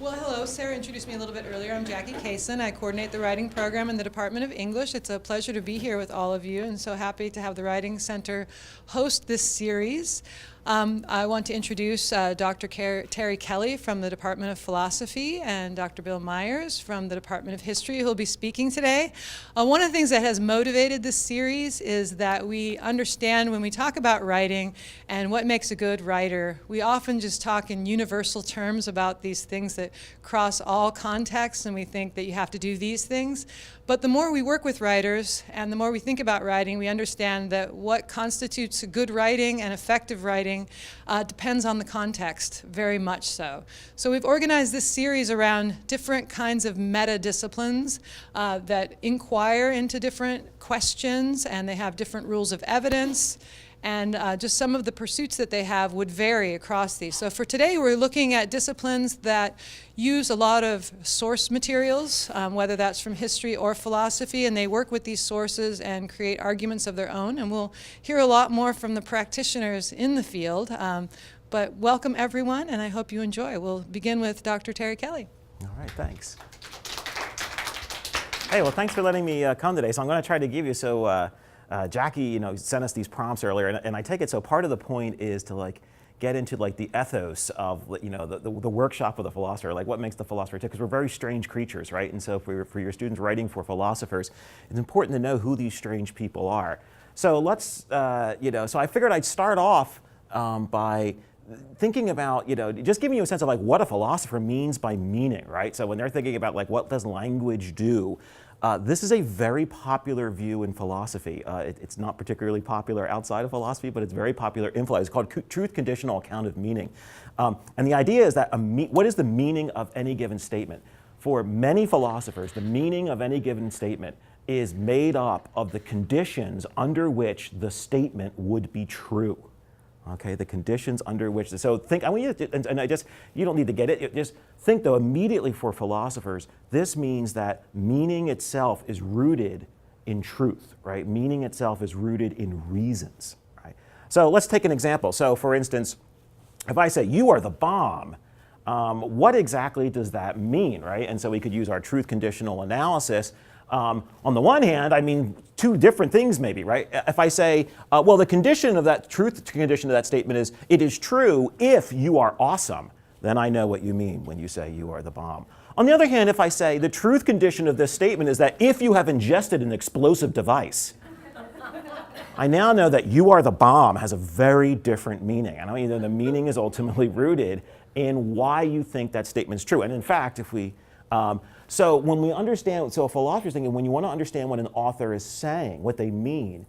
Well, hello. Sarah introduced me a little bit earlier. I'm Jackie Kaysen. I coordinate the writing program in the Department of English. It's a pleasure to be here with all of you, and so happy to have the Writing Center host this series. I want to introduce Dr. Terry Kelly from the Department of Philosophy and Dr. Bill Myers from the Department of History, who will be speaking today. One of the things that has motivated this series is that we understand when we talk about writing and what makes a good writer, we often just talk in universal terms about these things that cross all contexts, and we think that you have to do these things. But the more we work with writers and the more we think about writing, we understand that what constitutes good writing and effective writing depends on the context, very much so. So we've organized this series around different kinds of meta-disciplines that inquire into different questions, and they have different rules of evidence. And just some of the pursuits that they have would vary across these. So for today, we're looking at disciplines that use a lot of source materials, whether that's from history or philosophy, and they work with these sources and create arguments of their own. And we'll hear a lot more from the practitioners in the field. But welcome, everyone, and I hope you enjoy. We'll begin with Dr. Terry Kelly. All right, thanks. Hey, well, thanks for letting me come today. So I'm going to try to give you Jackie, sent us these prompts earlier, and I take it, so part of the point is to get into the ethos of the workshop of the philosopher, what makes the philosopher tick, because we're very strange creatures, right? And so for your students writing for philosophers, it's important to know who these strange people are. So let's, so I figured I'd start off by thinking about, just giving you a sense of what a philosopher means by meaning, right? So when they're thinking about what does language do, this is a very popular view in philosophy. It's not particularly popular outside of philosophy, but it's very popular in philosophy. It's called truth conditional account of meaning. And the idea is that what is the meaning of any given statement? For many philosophers, the meaning of any given statement is made up of the conditions under which the statement would be true. Okay, the conditions under which, so think, I want you to, and you don't need to get it, just think though immediately for philosophers, this means that meaning itself is rooted in truth, right? Meaning itself is rooted in reasons, right? So let's take an example. So for instance, if I say, you are the bomb, what exactly does that mean, right? And so we could use our truth conditional analysis. On the one hand, I mean two different things maybe, right? If I say, well, the condition of that truth condition of that statement is, it is true if you are awesome, then I know what you mean when you say you are the bomb. On the other hand, if I say the truth condition of this statement is that if you have ingested an explosive device, I now know that you are the bomb has a very different meaning. I know the meaning is ultimately rooted in why you think that statement's true. And in fact, if we, so when we understand, so a philosopher's thinking, when you want to understand what an author is saying, what they mean,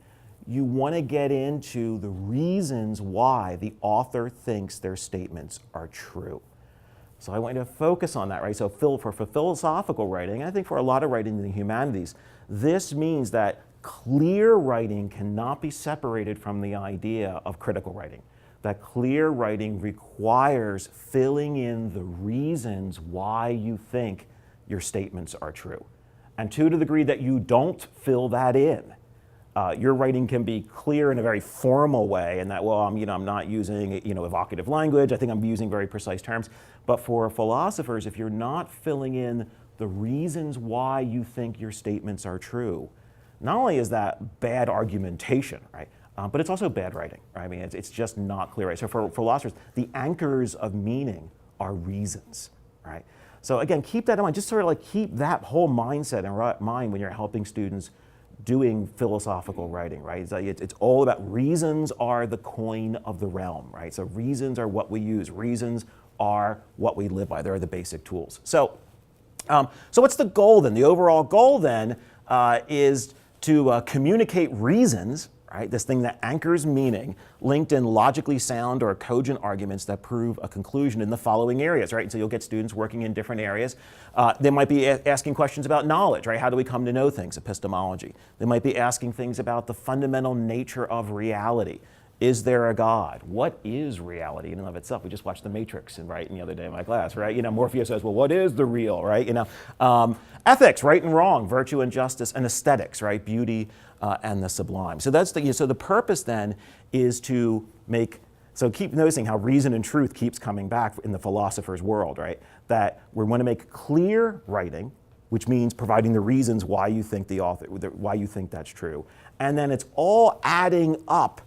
you want to get into the reasons why the author thinks their statements are true. So I want you to focus on that, right? So for philosophical writing, I think for a lot of writing in the humanities, this means that clear writing cannot be separated from the idea of critical writing. That clear writing requires filling in the reasons why you think your statements are true. And to the degree that you don't fill that in, your writing can be clear in a very formal way, and that, well, I'm not using evocative language. I think I'm using very precise terms. But for philosophers, if you're not filling in the reasons why you think your statements are true, not only is that bad argumentation, right? But it's also bad writing. Right? I mean, it's just not clear. Right? So for philosophers, the anchors of meaning are reasons, right? So again, keep that in mind. Just sort of keep that whole mindset in mind when you're helping students doing philosophical writing, right? It's all about reasons are the coin of the realm, right? So reasons are what we use. Reasons are what we live by. They're the basic tools. So what's the goal then? The overall goal then is to communicate reasons, right? This thing that anchors meaning, linked in logically sound or cogent arguments that prove a conclusion in the following areas, right? And so you'll get students working in different areas. They might be asking questions about knowledge, right? How do we come to know things? Epistemology. They might be asking things about the fundamental nature of reality. Is there a God? What is reality in and of itself? We just watched The Matrix, right, the other day in my class, right? Morpheus says, well, what is the real, right? Ethics, right and wrong, virtue and justice, and aesthetics, right? Beauty and the sublime. So that's the purpose then is to make So keep noticing how reason and truth keeps coming back in the philosopher's world, right? That we want to make clear writing, which means providing the reasons why you think why you think that's true. And then it's all adding up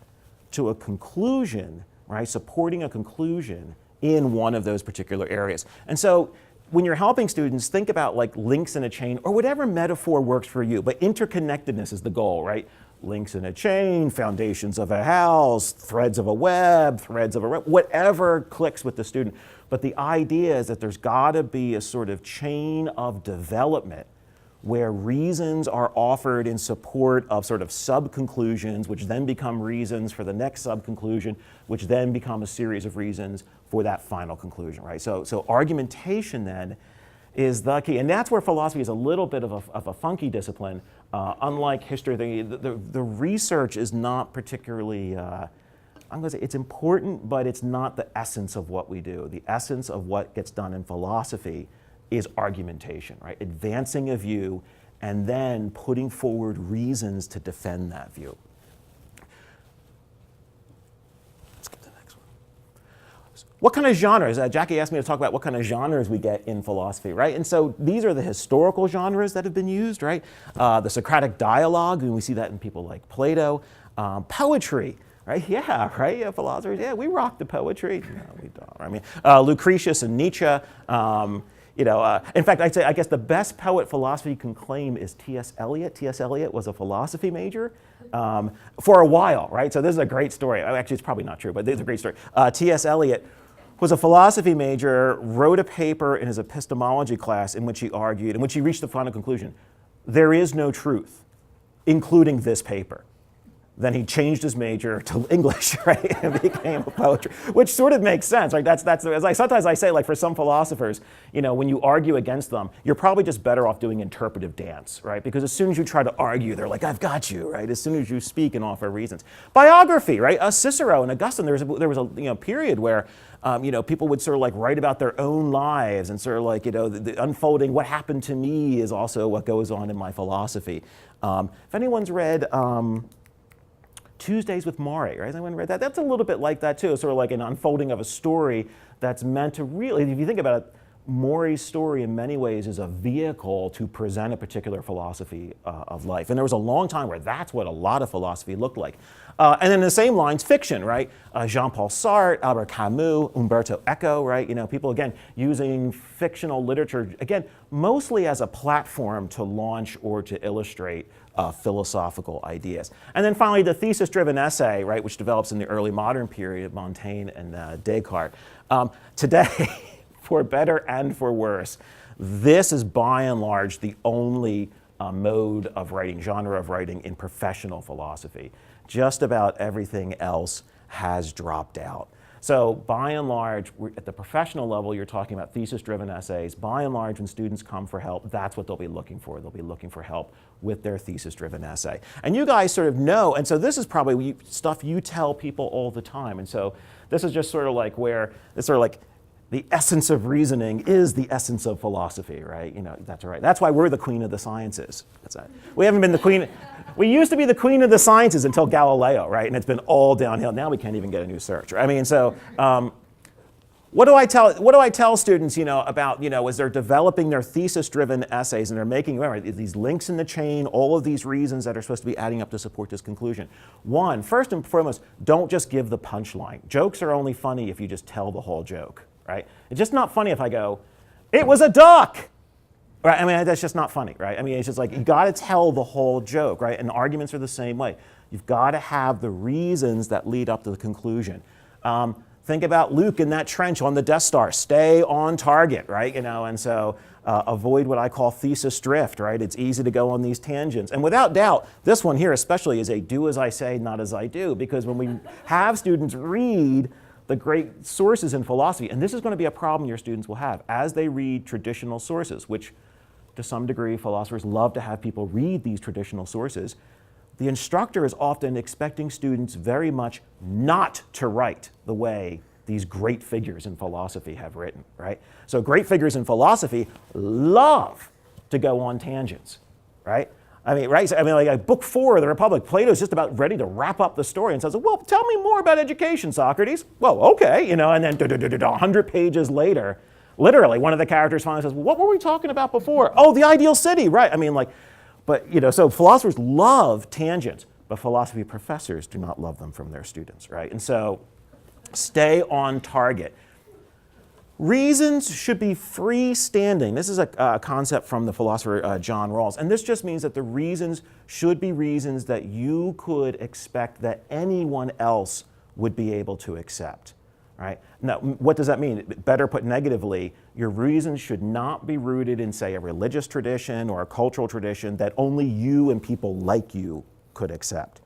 to a conclusion, right? Supporting a conclusion in one of those particular areas. And so when you're helping students, think about like links in a chain or whatever metaphor works for you, but interconnectedness is the goal, right? Links in a chain, foundations of a house, threads of a web, whatever clicks with the student. But the idea is that there's got to be a sort of chain of development where reasons are offered in support of sort of sub-conclusions, which then become reasons for the next sub-conclusion, which then become a series of reasons for that final conclusion, right? So argumentation then is the key. And that's where philosophy is a little bit of a funky discipline. Unlike history, the research is not particularly, I'm going to say it's important, but it's not the essence of what we do. The essence of what gets done in philosophy is argumentation, right? Advancing a view and then putting forward reasons to defend that view. Let's get to the next one. What kind of genres? Jackie asked me to talk about what kind of genres we get in philosophy, right? And so these are the historical genres that have been used, right? The Socratic dialogue, and we see that in people like Plato. Poetry, right? Yeah, right? Yeah, philosophers, yeah, we rock the poetry. No, we don't. I mean, Lucretius and Nietzsche. In fact, I'd say, I guess the best poet philosophy can claim is T.S. Eliot. T.S. Eliot was a philosophy major for a while, right? So this is a great story. Actually, it's probably not true, but it's a great story. T.S. Eliot was a philosophy major, wrote a paper in his epistemology class in which he argued, in which he reached the final conclusion, there is no truth, including this paper. Then he changed his major to English, right, and became a poetry, which sort of makes sense, right? That's like sometimes I say, like for some philosophers, when you argue against them, you're probably just better off doing interpretive dance, right? Because as soon as you try to argue, they're like, I've got you, right? As soon as you speak and offer reasons. Biography, right? Cicero and Augustine, there was a period where people would sort of like write about their own lives and sort of like, the unfolding, what happened to me is also what goes on in my philosophy. If anyone's read Tuesdays with Maury, right? Has anyone read that? That's a little bit like that too, sort of like an unfolding of a story that's meant to really, if you think about it, Maury's story in many ways is a vehicle to present a particular philosophy of life. And there was a long time where that's what a lot of philosophy looked like. And then in the same lines, fiction, right? Jean-Paul Sartre, Albert Camus, Umberto Eco, right? People, again, using fictional literature, again, mostly as a platform to launch or to illustrate philosophical ideas. And then finally, the thesis-driven essay, right, which develops in the early modern period of Montaigne and Descartes. Today, for better and for worse, this is by and large the only mode of writing, genre of writing in professional philosophy. Just about everything else has dropped out. So by and large, at the professional level, you're talking about thesis-driven essays. By and large, when students come for help, that's what they'll be looking for. They'll be looking for help with their thesis-driven essay. And you guys sort of know, and so this is probably stuff you tell people all the time. And so this is just sort of like where it's sort of like the essence of reasoning is the essence of philosophy, right? That's right. That's why we're the queen of the sciences. That's right. We haven't been the queen. We used to be the queen of the sciences until Galileo, right? And it's been all downhill. Now we can't even get a new search. I mean, so what do I tell students, about, as they're developing their thesis-driven essays and they're making, remember, these links in the chain, all of these reasons that are supposed to be adding up to support this conclusion. One, first and foremost, don't just give the punchline. Jokes are only funny if you just tell the whole joke, right? It's just not funny if I go, it was a duck. Right? I mean, that's just not funny, right? I mean, it's just like, you got to tell the whole joke, right? And arguments are the same way. You've got to have the reasons that lead up to the conclusion. Think about Luke in that trench on the Death Star. Stay on target, right? And so avoid what I call thesis drift, right? It's easy to go on these tangents. And without doubt, this one here especially is a do as I say, not as I do, because when we have students read the great sources in philosophy, and this is going to be a problem your students will have as they read traditional sources, which to some degree philosophers love to have people read these traditional sources. The instructor is often expecting students very much not to write the way these great figures in philosophy have written, right? So great figures in philosophy love to go on tangents, right? I mean, right? So, I mean, like Book 4 of the Republic, Plato's just about ready to wrap up the story and says, well, tell me more about education, Socrates. Well, okay, and then 100 pages later, literally, one of the characters finally says, well, what were we talking about before? Oh, the ideal city, right? I mean, but, so philosophers love tangents, but philosophy professors do not love them from their students, right? And so stay on target. Reasons should be freestanding. This is a concept from the philosopher John Rawls. And this just means that the reasons should be reasons that you could expect that anyone else would be able to accept. Right? Now, what does that mean? Better put negatively, your reasons should not be rooted in, say, a religious tradition or a cultural tradition that only you and people like you could accept.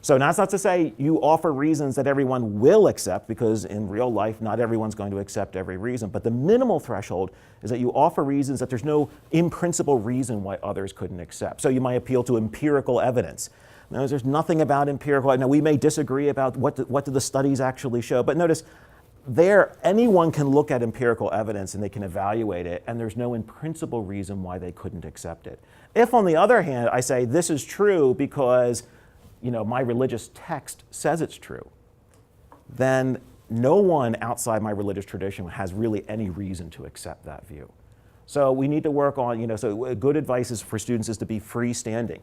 So that's not to say you offer reasons that everyone will accept, because in real life, not everyone's going to accept every reason. But the minimal threshold is that you offer reasons that there's no in principle reason why others couldn't accept. So you might appeal to empirical evidence. Now, there's nothing about empirical. Now, we may disagree about what do the studies actually show, but notice anyone can look at empirical evidence and they can evaluate it, and there's no in principle reason why they couldn't accept it. If, on the other hand, I say this is true because my religious text says it's true, then no one outside my religious tradition has really any reason to accept that view. So we need to work on, so good advice for students is to be freestanding.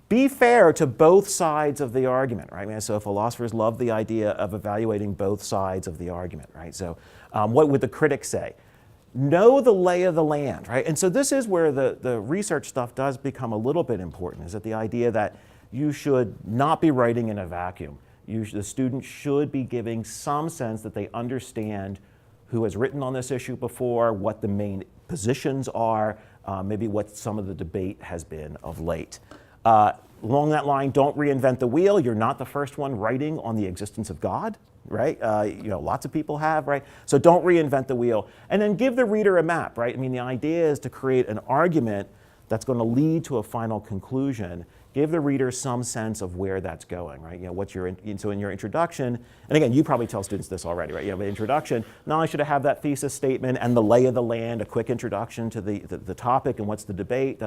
Be fair to both sides of the argument, right? So philosophers love the idea of evaluating both sides of the argument, right? So what would the critics say? Know the lay of the land, right? And so this is where the research stuff does become a little bit important, is that the idea that you should not be writing in a vacuum. The student should be giving some sense that they understand who has written on this issue before, what the main positions are, maybe what some of the debate has been of late. Along that line, don't reinvent the wheel. You're not the first one writing on the existence of God, right? Lots of people have, right? So don't reinvent the wheel. And then give the reader a map, right? I mean, the idea is to create an argument that's going to lead to a final conclusion. Give the reader some sense of where that's going, right? So in your introduction, and again, you probably tell students this already, right? The introduction, not only should I have that thesis statement and the lay of the land, a quick introduction to the topic and what's the debate,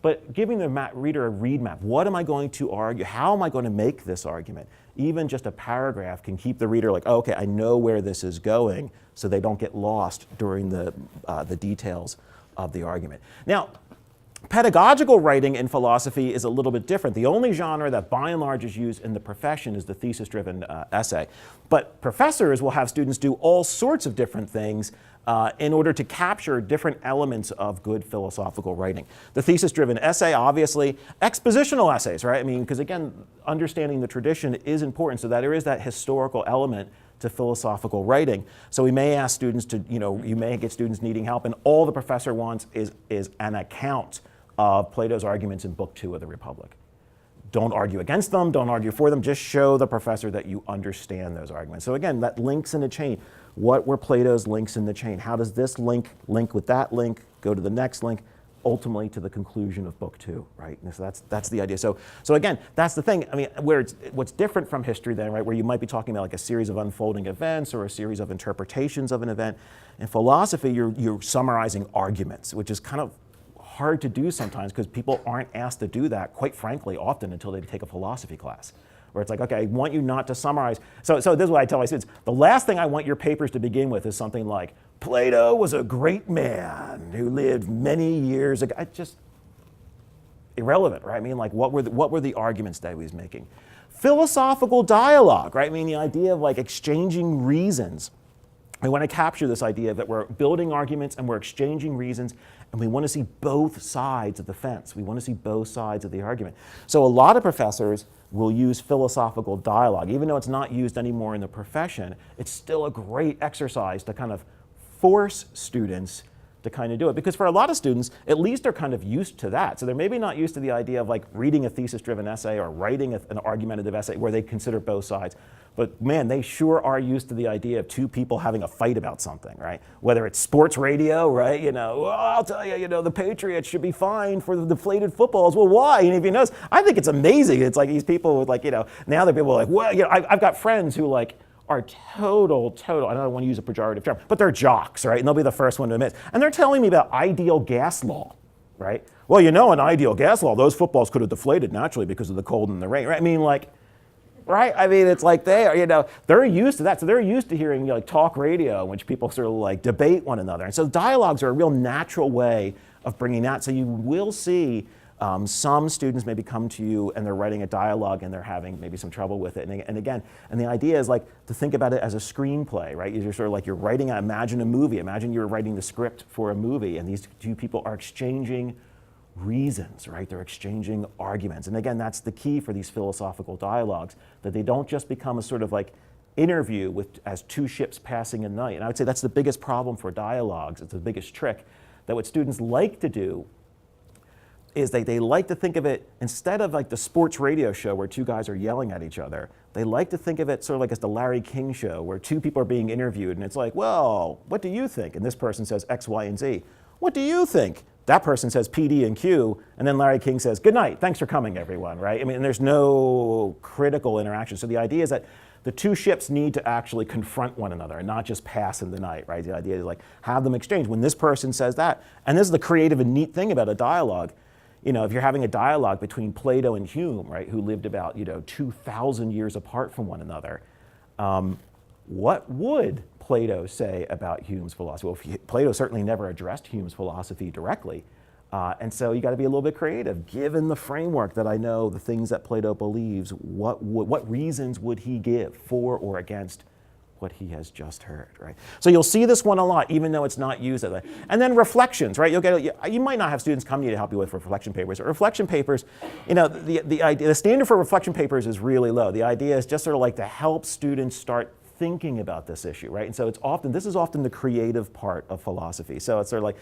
but giving the reader a read map. What am I going to argue? How am I going to make this argument? Even just a paragraph can keep the reader like, oh, okay, I know where this is going, so they don't get lost during the details of the argument. Now, pedagogical writing in philosophy is a little bit different. The only genre that by and large is used in the profession is the thesis-driven essay. But professors will have students do all sorts of different things in order to capture different elements of good philosophical writing. The thesis-driven essay, obviously, expositional essays, right? I mean, because again, understanding the tradition is important, so that there is that historical element to philosophical writing. So we may ask students to, you may get students needing help, and all the professor wants is an account of Plato's arguments in Book 2 of the Republic. Don't argue against them, don't argue for them, just show the professor that you understand those arguments. So again, that links in the chain. What were Plato's links in the chain? How does this link with that link, go to the next link, ultimately to the conclusion of Book 2, right? And so that's the idea. So again, that's the thing. I mean, what's different from history then, right, where you might be talking about like a series of unfolding events or a series of interpretations of an event. In philosophy, you're summarizing arguments, which is kind of hard to do sometimes because people aren't asked to do that, quite frankly, often until they take a philosophy class, where it's like, okay, I want you not to summarize. So this is what I tell my students. The last thing I want your papers to begin with is something like, Plato was a great man who lived many years ago. It's just irrelevant, right? I mean, like, what were the arguments that he was making? Philosophical dialogue, right? I mean, the idea of like exchanging reasons. We want to capture this idea that we're building arguments and we're exchanging reasons, and we want to see both sides of the fence. We want to see both sides of the argument. So a lot of professors will use philosophical dialogue. Even though it's not used anymore in the profession, it's still a great exercise to kind of force students to kind of do it. Because for a lot of students, at least they're kind of used to that. So they're maybe not used to the idea of like reading a thesis-driven essay or writing an argumentative essay where they consider both sides. But man, they sure are used to the idea of two people having a fight about something, right? Whether it's sports radio, right? Well, I'll tell you, the Patriots should be fined for the deflated footballs. Well, why? And if you notice, I think it's amazing. It's like these people with like, now the people are like, well, I've got friends who like are total, I don't want to use a pejorative term, but they're jocks, right? And they'll be the first one to admit. And they're telling me about ideal gas law, right? Well, you know, in ideal gas law, those footballs could have deflated naturally because of the cold and the rain, right? I mean, like, right? I mean, it's like they are, you know, they're used to that. So they're used to hearing, you know, like talk radio in which people sort of like debate one another. And so dialogues are a real natural way of bringing that. So you will see some students maybe come to you and they're writing a dialogue and they're having maybe some trouble with it. And again, and the idea is like to think about it as a screenplay, right? You're sort of like you're writing, imagine a movie. Imagine you're writing the script for a movie and these two people are exchanging reasons, right? They're exchanging arguments. And again, that's the key for these philosophical dialogues, that they don't just become a sort of like interview with as two ships passing in the night. And I would say that's the biggest problem for dialogues. It's the biggest trick, that what students like to do is they like to think of it, instead of like the sports radio show where two guys are yelling at each other, they like to think of it sort of like as the Larry King show where two people are being interviewed and it's like, well, what do you think? And this person says X, Y, and Z. What do you think? That person says P, D, and Q, and then Larry King says, good night, thanks for coming, everyone, right? I mean, and there's no critical interaction. So the idea is that the two ships need to actually confront one another and not just pass in the night, right? The idea is like have them exchange. When this person says that, and this is the creative and neat thing about a dialogue, you know, if you're having a dialogue between Plato and Hume, right, who lived about, you know, 2,000 years apart from one another, what would Plato say about Hume's philosophy? Well, Plato certainly never addressed Hume's philosophy directly. And so you got to be a little bit creative. Given the framework that I know, the things that Plato believes, what reasons would he give for or against what he has just heard, right? So you'll see this one a lot, even though it's not used as a, and then reflections, right? You might not have students come to you to help you with reflection papers. But reflection papers, you know, the standard for reflection papers is really low. The idea is just sort of like to help students start thinking about this issue, right? And so this is often the creative part of philosophy. So it's sort of like,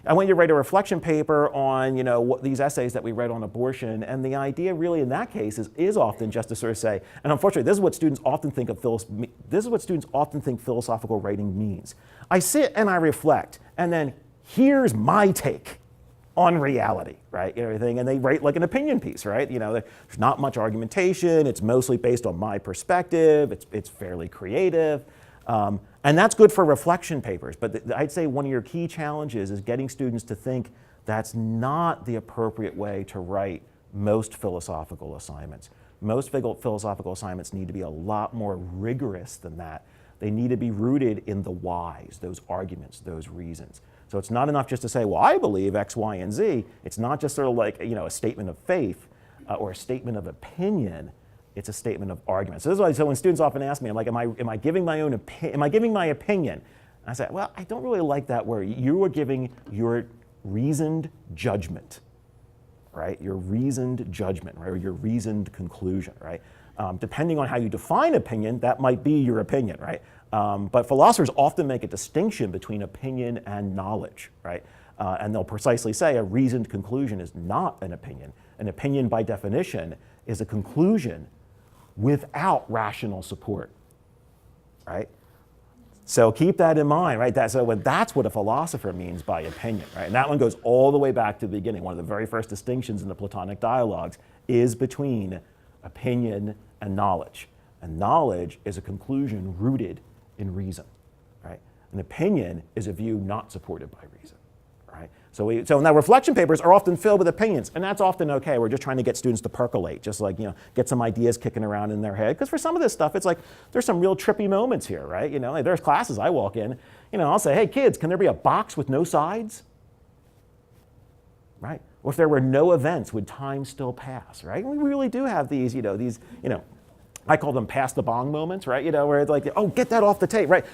I want you to write a reflection paper on, you know, these essays that we read on abortion, and the idea really in that case is often just to sort of say, and unfortunately this is what students often think philosophical writing means. I sit and I reflect, and then here's my take on reality, right? Everything, and they write like an opinion piece, right? You know, there's not much argumentation. It's mostly based on my perspective. It's fairly creative. And that's good for reflection papers, but I'd say one of your key challenges is getting students to think that's not the appropriate way to write most philosophical assignments. Most philosophical assignments need to be a lot more rigorous than that. They need to be rooted in the whys, those arguments, those reasons. So it's not enough just to say, well, I believe X, Y, and Z. It's not just sort of like, you know, a statement of faith or a statement of opinion. It's a statement of argument. So this is why, so when students often ask me, I'm like, am I giving my opinion? And I say, well, I don't really like that word. You are giving your reasoned judgment, right? Your reasoned judgment, right? Or your reasoned conclusion, right? Depending on how you define opinion, that might be your opinion, right? But philosophers often make a distinction between opinion and knowledge, right? And they'll precisely say a reasoned conclusion is not an opinion. An opinion, by definition, is a conclusion without rational support, right? So keep that in mind, right? That's what a philosopher means by opinion, right? And that one goes all the way back to the beginning. One of the very first distinctions in the Platonic dialogues is between opinion and knowledge. And knowledge is a conclusion rooted in reason, right? An opinion is a view not supported by reason, right? So now reflection papers are often filled with opinions, and that's often okay. We're just trying to get students to percolate, just like, you know, get some ideas kicking around in their head. Because for some of this stuff, it's like, there's some real trippy moments here, right? You know, like there's classes I walk in, you know, I'll say, hey kids, can there be a box with no sides? Right? Or if there were no events, would time still pass, right? And we really do have these, I call them pass the bong moments, right? You know, where it's like, oh, get that off the tape, right?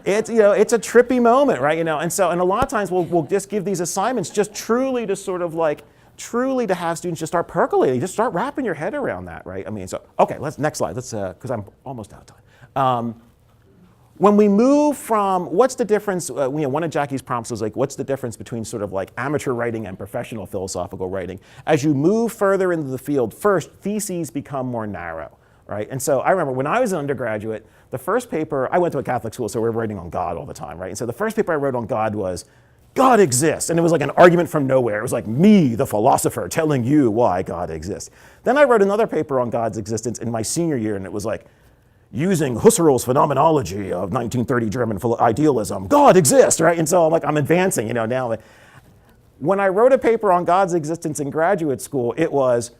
It's a trippy moment, right? You know, and a lot of times we'll just give these assignments just truly to sort of like, truly to have students just start percolating, just start wrapping your head around that, right? I mean, so, okay, next slide, because I'm almost out of time. When we move from, what's the difference, one of Jackie's prompts was like, what's the difference between sort of like amateur writing and professional philosophical writing? As you move further into the field, first, theses become more narrow, right? And so I remember when I was an undergraduate, the first paper, I went to a Catholic school, so we were writing on God all the time, right? And so the first paper I wrote on God was, God exists. And it was like an argument from nowhere. It was like me, the philosopher, telling you why God exists. Then I wrote another paper on God's existence in my senior year, and it was like, using Husserl's phenomenology of 1930 German idealism, God exists, right? And so I'm advancing, now. When I wrote a paper on God's existence in graduate school, it was,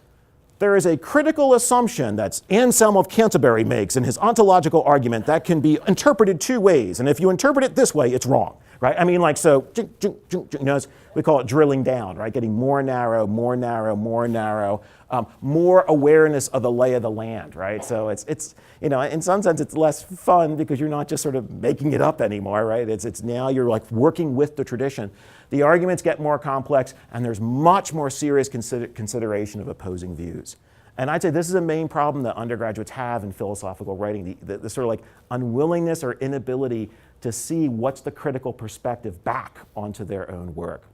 there is a critical assumption that Anselm of Canterbury makes in his ontological argument that can be interpreted two ways. And if you interpret it this way, it's wrong, right? I mean, like, so, we call it drilling down, right? Getting more narrow, more narrow, more narrow, more awareness of the lay of the land, right? So it's in some sense, it's less fun because you're not just sort of making it up anymore, right? It's now you're like working with the tradition. The arguments get more complex, and there's much more serious consideration of opposing views. And I'd say this is a main problem that undergraduates have in philosophical writing, the sort of like unwillingness or inability to see what's the critical perspective back onto their own work.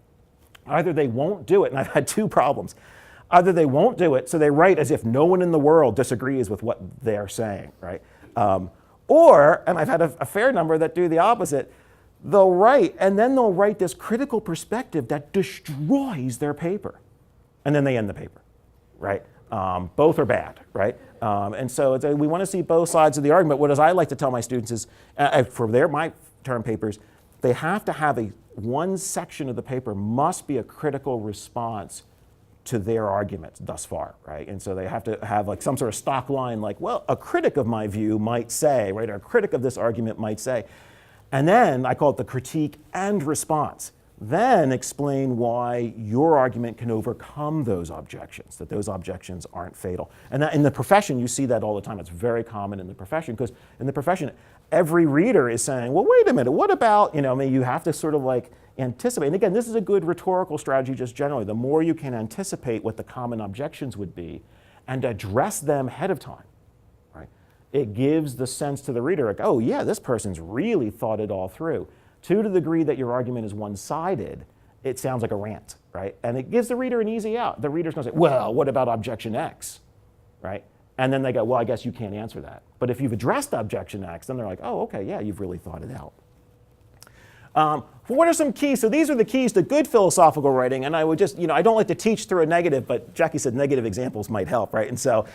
Either they won't do it, and I've had two problems. Either they won't do it, so they write as if no one in the world disagrees with what they're saying, right? Or, and I've had a fair number that do the opposite, they'll write, and then they'll write this critical perspective that destroys their paper. And then they end the paper, right? Both are bad, right? And so we want to see both sides of the argument. What I like to tell my students is, for my term papers, they have to have one section of the paper must be a critical response to their arguments thus far, right? And so they have to have like some sort of stock line like, well, a critic of my view might say, right? Or a critic of this argument might say. And then I call it the critique and response. Then explain why your argument can overcome those objections, that those objections aren't fatal. And that in the profession, you see that all the time. It's very common in the profession, because in the profession, every reader is saying, well, wait a minute, what about, I mean, you have to sort of like anticipate. And again, this is a good rhetorical strategy just generally. The more you can anticipate what the common objections would be and address them ahead of time, right? It gives the sense to the reader, like, oh yeah, this person's really thought it all through. To the degree that your argument is one-sided, it sounds like a rant, right? And it gives the reader an easy out. The reader's going to say, well, what about objection X, right? And then they go, well, I guess you can't answer that. But if you've addressed objection X, then they're like, oh, okay, yeah, you've really thought it out. What are some keys? So these are the keys to good philosophical writing, and I would just, I don't like to teach through a negative, but Jackie said negative examples might help, right? And so,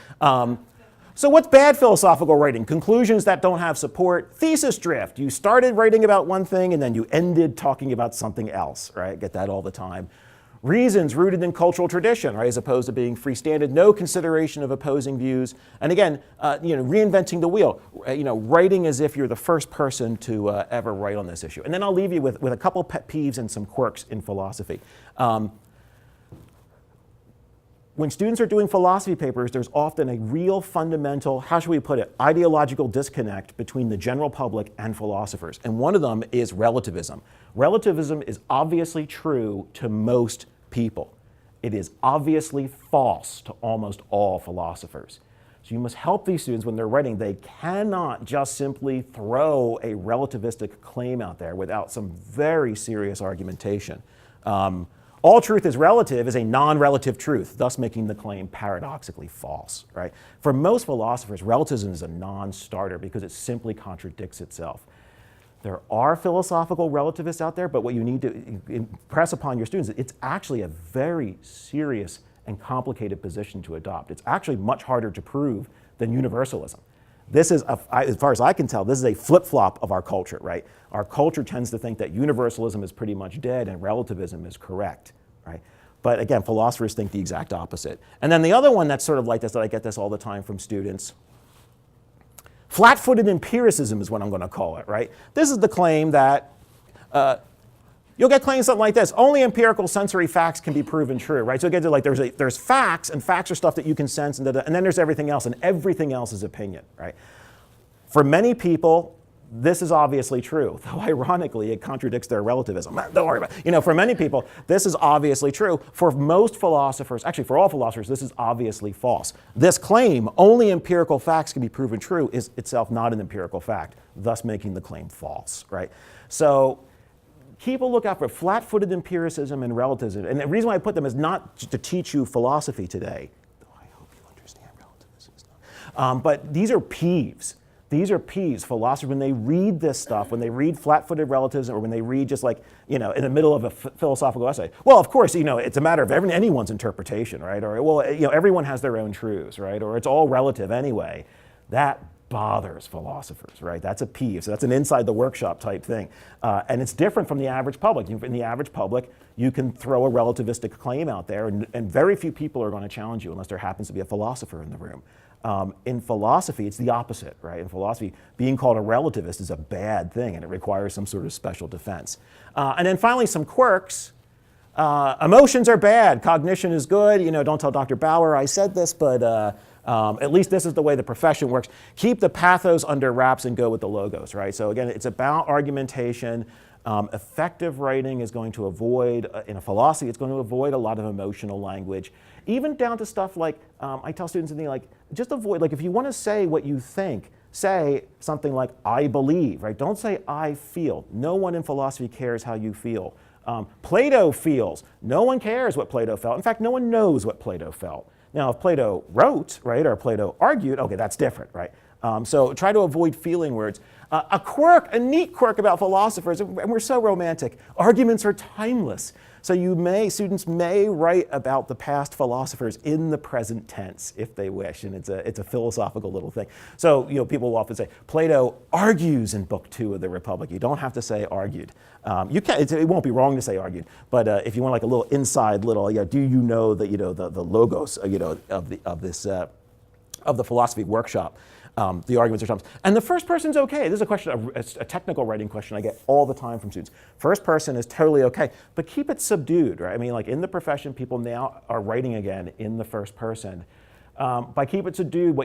so what's bad philosophical writing? Conclusions that don't have support. Thesis drift. You started writing about one thing and then you ended talking about something else, right? Get that all the time. Reasons rooted in cultural tradition, right? As opposed to being freestanding. No consideration of opposing views. And again, reinventing the wheel. Writing as if you're the first person to ever write on this issue. And then I'll leave you with a couple pet peeves and some quirks in philosophy. When students are doing philosophy papers, there's often a real fundamental, how should we put it, ideological disconnect between the general public and philosophers. And one of them is relativism. Relativism is obviously true to most people. It is obviously false to almost all philosophers. So you must help these students when they're writing. They cannot just simply throw a relativistic claim out there without some very serious argumentation. All truth is relative is a non-relative truth, thus making the claim paradoxically false, right? For most philosophers, relativism is a non-starter because it simply contradicts itself. There are philosophical relativists out there, but what you need to impress upon your students, it's actually a very serious and complicated position to adopt. It's actually much harder to prove than universalism. This is, as far as I can tell, this is a flip-flop of our culture, right? Our culture tends to think that universalism is pretty much dead and relativism is correct, right? But again, philosophers think the exact opposite. And then the other one that's sort of like this, that I get this all the time from students, flat-footed empiricism is what I'm going to call it, right? This is the claim that you'll get claims something like this: only empirical sensory facts can be proven true, right? So again, like there's facts, and facts are stuff that you can sense, and then there's everything else, and everything else is opinion, right? For many people, this is obviously true, though ironically it contradicts their relativism. Don't worry about it. For many people, this is obviously true. For most philosophers, actually for all philosophers, this is obviously false. This claim, only empirical facts can be proven true, is itself not an empirical fact, thus making the claim false, right? So keep a lookout for flat-footed empiricism and relativism. And the reason why I put them is not to teach you philosophy today, though I hope you understand relativism. But these are peeves. These are peeves. Philosophers, when they read this stuff, when they read flat-footed relativism, or when they read just like, in the middle of a philosophical essay, well, of course, it's a matter of anyone's interpretation, right? Or, well, everyone has their own truths, right? Or it's all relative anyway. That bothers philosophers, right? That's a peeve. So that's an inside the workshop type thing. And it's different from the average public. In the average public, you can throw a relativistic claim out there, and very few people are going to challenge you unless there happens to be a philosopher in the room. In philosophy, it's the opposite, right? In philosophy, being called a relativist is a bad thing, and it requires some sort of special defense. And then finally, some quirks. Emotions are bad. Cognition is good. You know, don't tell Dr. Bauer I said this, but at least this is the way the profession works. Keep the pathos under wraps and go with the logos, right? So again, it's about argumentation. Effective writing is going to avoid, in a philosophy, it's going to avoid a lot of emotional language, even down to stuff like, I tell students something like, just avoid, like if you want to say what you think, say something like, I believe, right? Don't say, I feel. No one in philosophy cares how you feel. Plato feels. No one cares what Plato felt. In fact, no one knows what Plato felt. Now, if Plato wrote, right, or Plato argued, okay, that's different, right? So try to avoid feeling words. A quirk, a neat quirk about philosophers, and we're so romantic, arguments are timeless. So students may write about the past philosophers in the present tense if they wish, and it's a philosophical little thing. So, you know, people will often say, Plato argues in Book 2 of the Republic. You don't have to say argued. You can, it won't be wrong to say argued, but if you want like a little inside little, do you know that, the logos, of the philosophy workshop, the arguments are timeless. And the first person's okay. This is a question, a technical writing question I get all the time from students. First person is totally okay, but keep it subdued, right? I mean, like in the profession, people now are writing again in the first person. By keep it subdued,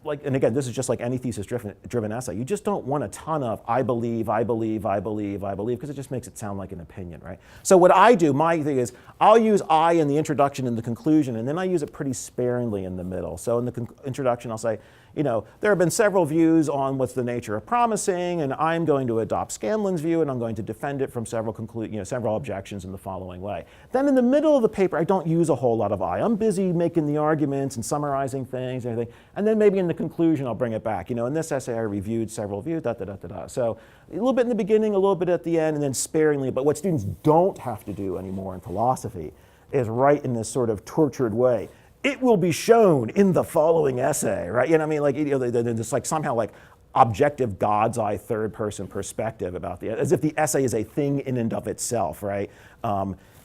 and again, this is just like any thesis-driven essay. You just don't want a ton of I believe, because it just makes it sound like an opinion, right? So what I do, my thing is, I'll use I in the introduction and the conclusion, and then I use it pretty sparingly in the middle. So in the introduction, I'll say, there have been several views on what's the nature of promising, and I'm going to adopt Scanlon's view, and I'm going to defend it from several objections in the following way. Then in the middle of the paper, I don't use a whole lot of I. I'm busy making the arguments and summarizing things and everything, and then maybe in the conclusion, I'll bring it back. In this essay, I reviewed several views, So a little bit in the beginning, a little bit at the end, and then sparingly. But what students don't have to do anymore in philosophy is write in this sort of tortured way. It will be shown in the following essay, right? They're just like somehow like objective God's eye third person perspective about as if the essay is a thing in and of itself, right?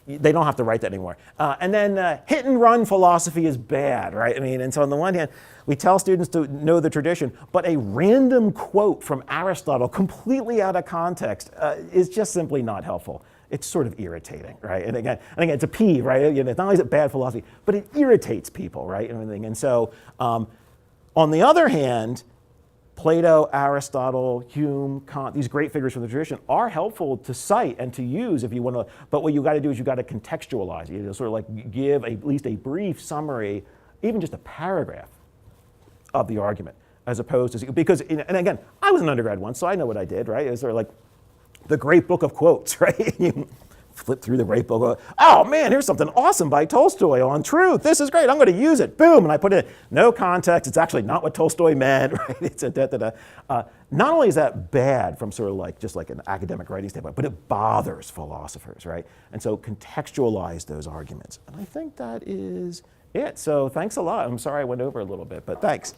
They don't have to write that anymore. And then hit and run philosophy is bad, right? And so on the one hand, we tell students to know the tradition, but a random quote from Aristotle completely out of context is just simply not helpful. It's sort of irritating, right? And again, it's a peeve, right? It's not only is it bad philosophy, but it irritates people, right? And so, on the other hand, Plato, Aristotle, Hume, Kant, these great figures from the tradition are helpful to cite and to use if you want to, but what you got to do is you got to contextualize it. Sort of like give at least a brief summary, even just a paragraph of the argument, as opposed to, because, and again, I was an undergrad once, so I know what I did, right? It's sort of like the great book of quotes, right? You flip through the great book, oh man, here's something awesome by Tolstoy on truth. This is great, I'm going to use it. Boom, and I put it in. No context, it's actually not what Tolstoy meant, right? It's not only is that bad from sort of like, just like an academic writing standpoint, but it bothers philosophers, right? And so contextualize those arguments. And I think that is it. So thanks a lot. I'm sorry I went over a little bit, but thanks.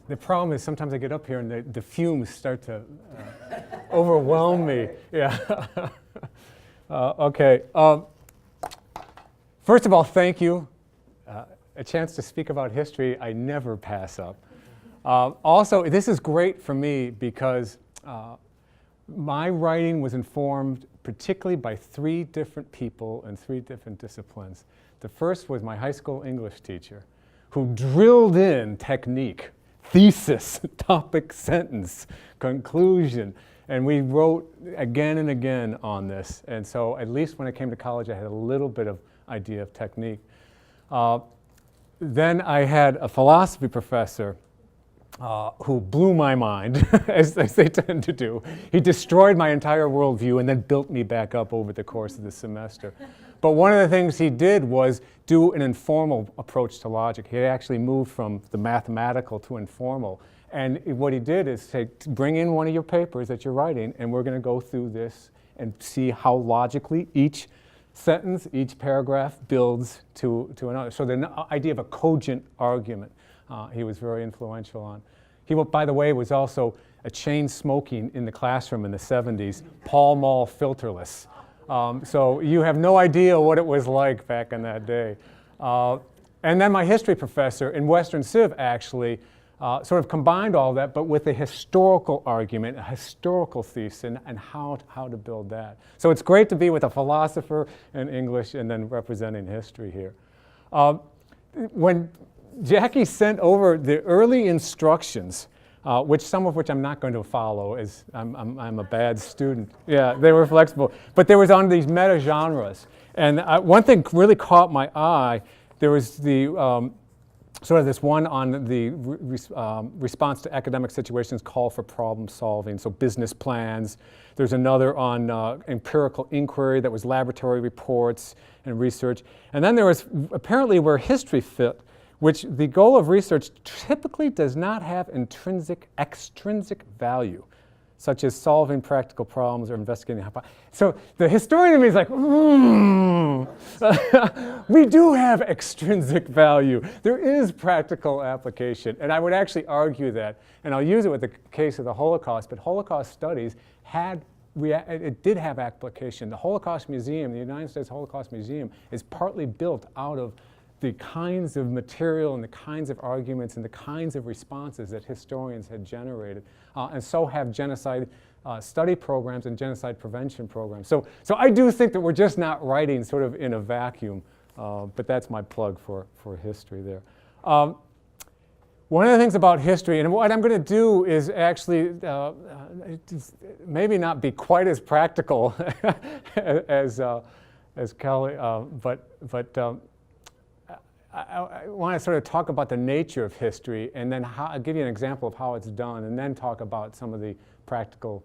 The problem is sometimes I get up here and the fumes start to overwhelm me. Yeah. Okay. First of all, thank you. A chance to speak about history I never pass up. Also, this is great for me because my writing was informed particularly by 3 different people and 3 different disciplines. The first was my high school English teacher, who drilled in technique, thesis, topic, sentence, conclusion. And we wrote again and again on this. And so at least when I came to college, I had a little bit of idea of technique. Then I had a philosophy professor who blew my mind, as they tend to do. He destroyed my entire worldview and then built me back up over the course of the semester. But one of the things he did was do an informal approach to logic. He actually moved from the mathematical to informal. And what he did is say, bring in one of your papers that you're writing, and we're going to go through this and see how logically each sentence, each paragraph builds to another. So the idea of a cogent argument, he was very influential on. He, by the way, was also a chain smoking in the classroom in the 70s, Pall Mall filterless. So you have no idea what it was like back in that day. And then my history professor in Western Civ actually sort of combined all that, but with a historical argument, a historical thesis, and how to build that. So it's great to be with a philosopher in English and then representing history here. When Jackie sent over the early instructions, some of which I'm not going to follow, as I'm a bad student. Yeah, they were flexible. But there was on these meta-genres. And one thing really caught my eye. There was the sort of this one on the response to academic situations, call for problem solving, so business plans. There's another on empirical inquiry that was laboratory reports and research. And then there was apparently where history fit, which the goal of research typically does not have extrinsic value, such as solving practical problems or investigating hypotheses. So the historian in me is like, we do have extrinsic value. There is practical application. And I would actually argue that, and I'll use it with the case of the Holocaust, but Holocaust studies it did have application. The Holocaust Museum, the United States Holocaust Museum, is partly built out of the kinds of material and the kinds of arguments and the kinds of responses that historians had generated, and so have genocide study programs and genocide prevention programs. So I do think that we're just not writing sort of in a vacuum, but that's my plug for history there. One of the things about history, and what I'm going to do is actually maybe not be quite as practical as Kelly, but I want to sort of talk about the nature of history, and then I'll give you an example of how it's done, and then talk about some of the practical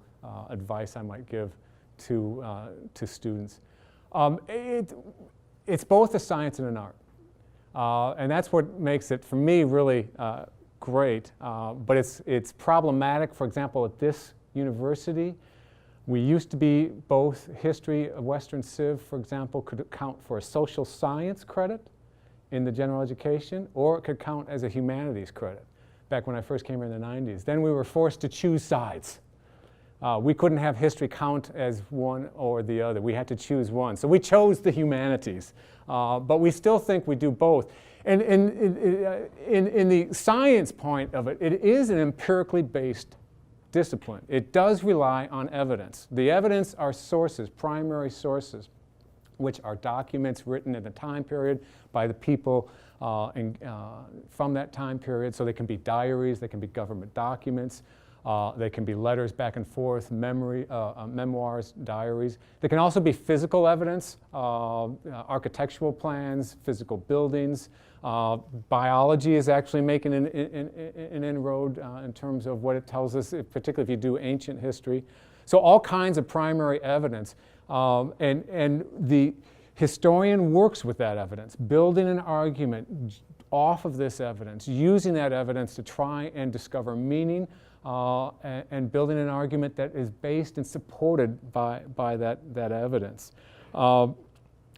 advice I might give to students. It's both a science and an art, and that's what makes it, for me, really great. But it's problematic. For example, at this university, we used to be both history of Western Civ, for example, could count for a social science credit in the general education, or it could count as a humanities credit back when I first came here in the 90s. Then we were forced to choose sides. We couldn't have history count as one or the other. We had to choose one. So we chose the humanities, but we still think we do both. And in the science point of it, it is an empirically based discipline. It does rely on evidence. The evidence are sources, primary sources, which are documents written in a time period by the people from that time period. So they can be diaries, they can be government documents, they can be letters back and forth, memoirs, diaries. They can also be physical evidence, architectural plans, physical buildings. Biology is actually making an inroad in terms of what it tells us, particularly if you do ancient history. So all kinds of primary evidence. And the historian works with that evidence, building an argument off of this evidence, using that evidence to try and discover meaning, and building an argument that is based and supported by that evidence.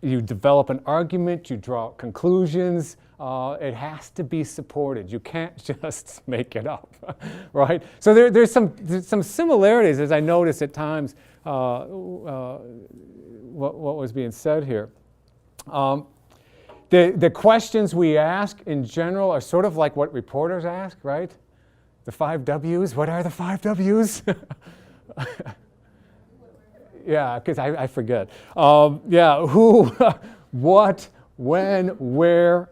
You develop an argument, you draw conclusions, it has to be supported. You can't just make it up, right? So there's some similarities, as I notice at times, what was being said here. The questions we ask in general are sort of like what reporters ask, right? The 5 W's, what are the 5 W's? Yeah, because I forget. Yeah, who, what, when, where,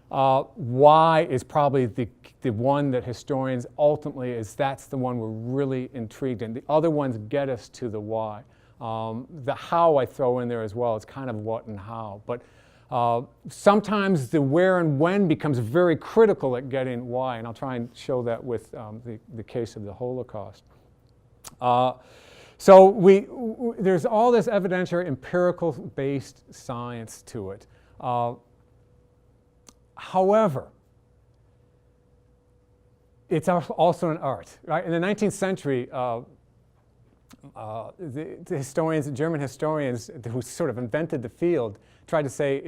why is probably the one that historians ultimately that's the one we're really intrigued in. The other ones get us to the why. The how I throw in there as well. It's kind of what and how. But sometimes the where and when becomes very critical at getting why, and I'll try and show that with the case of the Holocaust. So there's all this evidentiary, empirical-based science to it. However, it's also an art, right? In the 19th century, the historians, the German historians who sort of invented the field, tried to say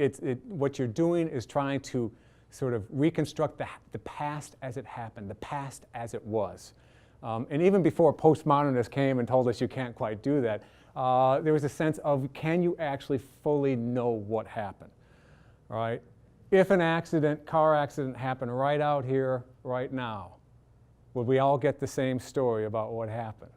what you're doing is trying to sort of reconstruct the past as it happened, the past as it was. And even before postmodernists came and told us you can't quite do that, there was a sense of, can you actually fully know what happened, right? If an accident, car accident happened right out here, right now, would we all get the same story about what happened?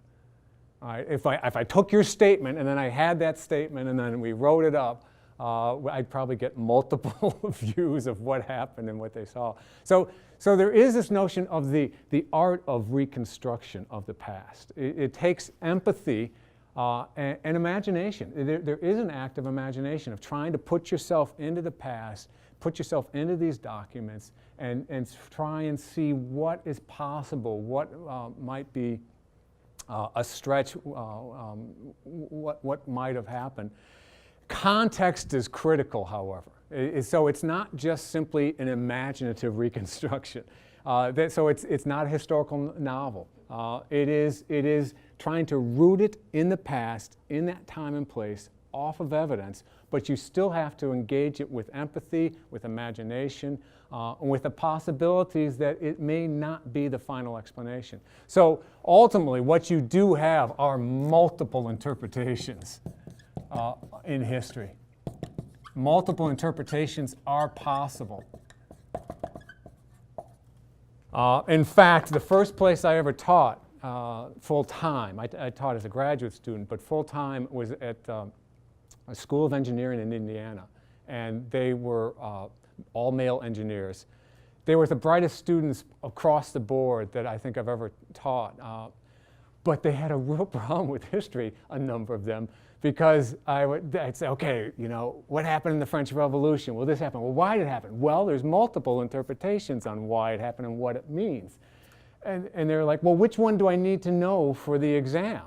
All right, if I took your statement and then I had that statement and then we wrote it up, I'd probably get multiple views of what happened and what they saw. So there is this notion of the art of reconstruction of the past. It takes empathy and imagination. There is an act of imagination, of trying to put yourself into the past, put yourself into these documents, and try and see what is possible, what might be a stretch, what might have happened. Context is critical, however. So it's not just simply an imaginative reconstruction. So it's not a historical novel. It is trying to root it in the past, in that time and place, off of evidence, but you still have to engage it with empathy, with imagination, and with the possibilities that it may not be the final explanation. So ultimately, what you do have are multiple interpretations in history. Multiple interpretations are possible. In fact, the first place I ever taught full-time, I taught as a graduate student, but full-time was at a School of Engineering in Indiana, and they were all male engineers. They were the brightest students across the board that I think I've ever taught, but they had a real problem with history, a number of them, because I'd say, okay, you know, what happened in the French Revolution? Well, this happened. Well, why did it happen? Well, there's multiple interpretations on why it happened and what it means. And they're like, well, which one do I need to know for the exam?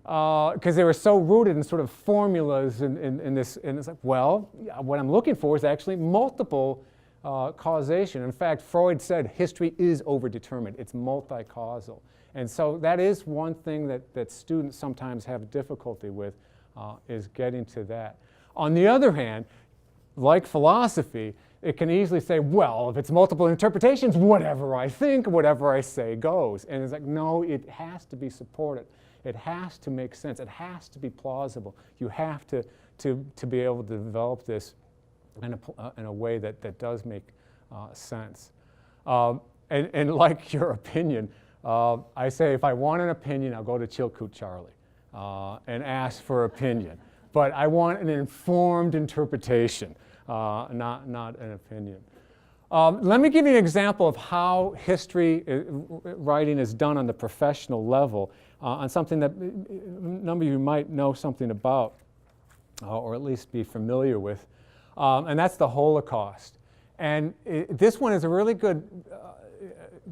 Because they were so rooted in sort of formulas in this, and it's like, well, what I'm looking for is actually multiple causation. In fact, Freud said history is overdetermined. It's multi-causal. And so that is one thing that students sometimes have difficulty with, is getting to that. On the other hand, like philosophy, it can easily say, well, if it's multiple interpretations, whatever I think, whatever I say goes. And it's like, no, it has to be supported. It has to make sense. It has to be plausible. You have to be able to develop this in a way that does make sense. And like your opinion, I say if I want an opinion, I'll go to Chilkoot Charlie and ask for opinion. But I want an informed interpretation, not an opinion. Let me give you an example of how history writing is done on the professional level, on something that a number of you might know something about, or at least be familiar with, and that's the Holocaust. And this one is a really good,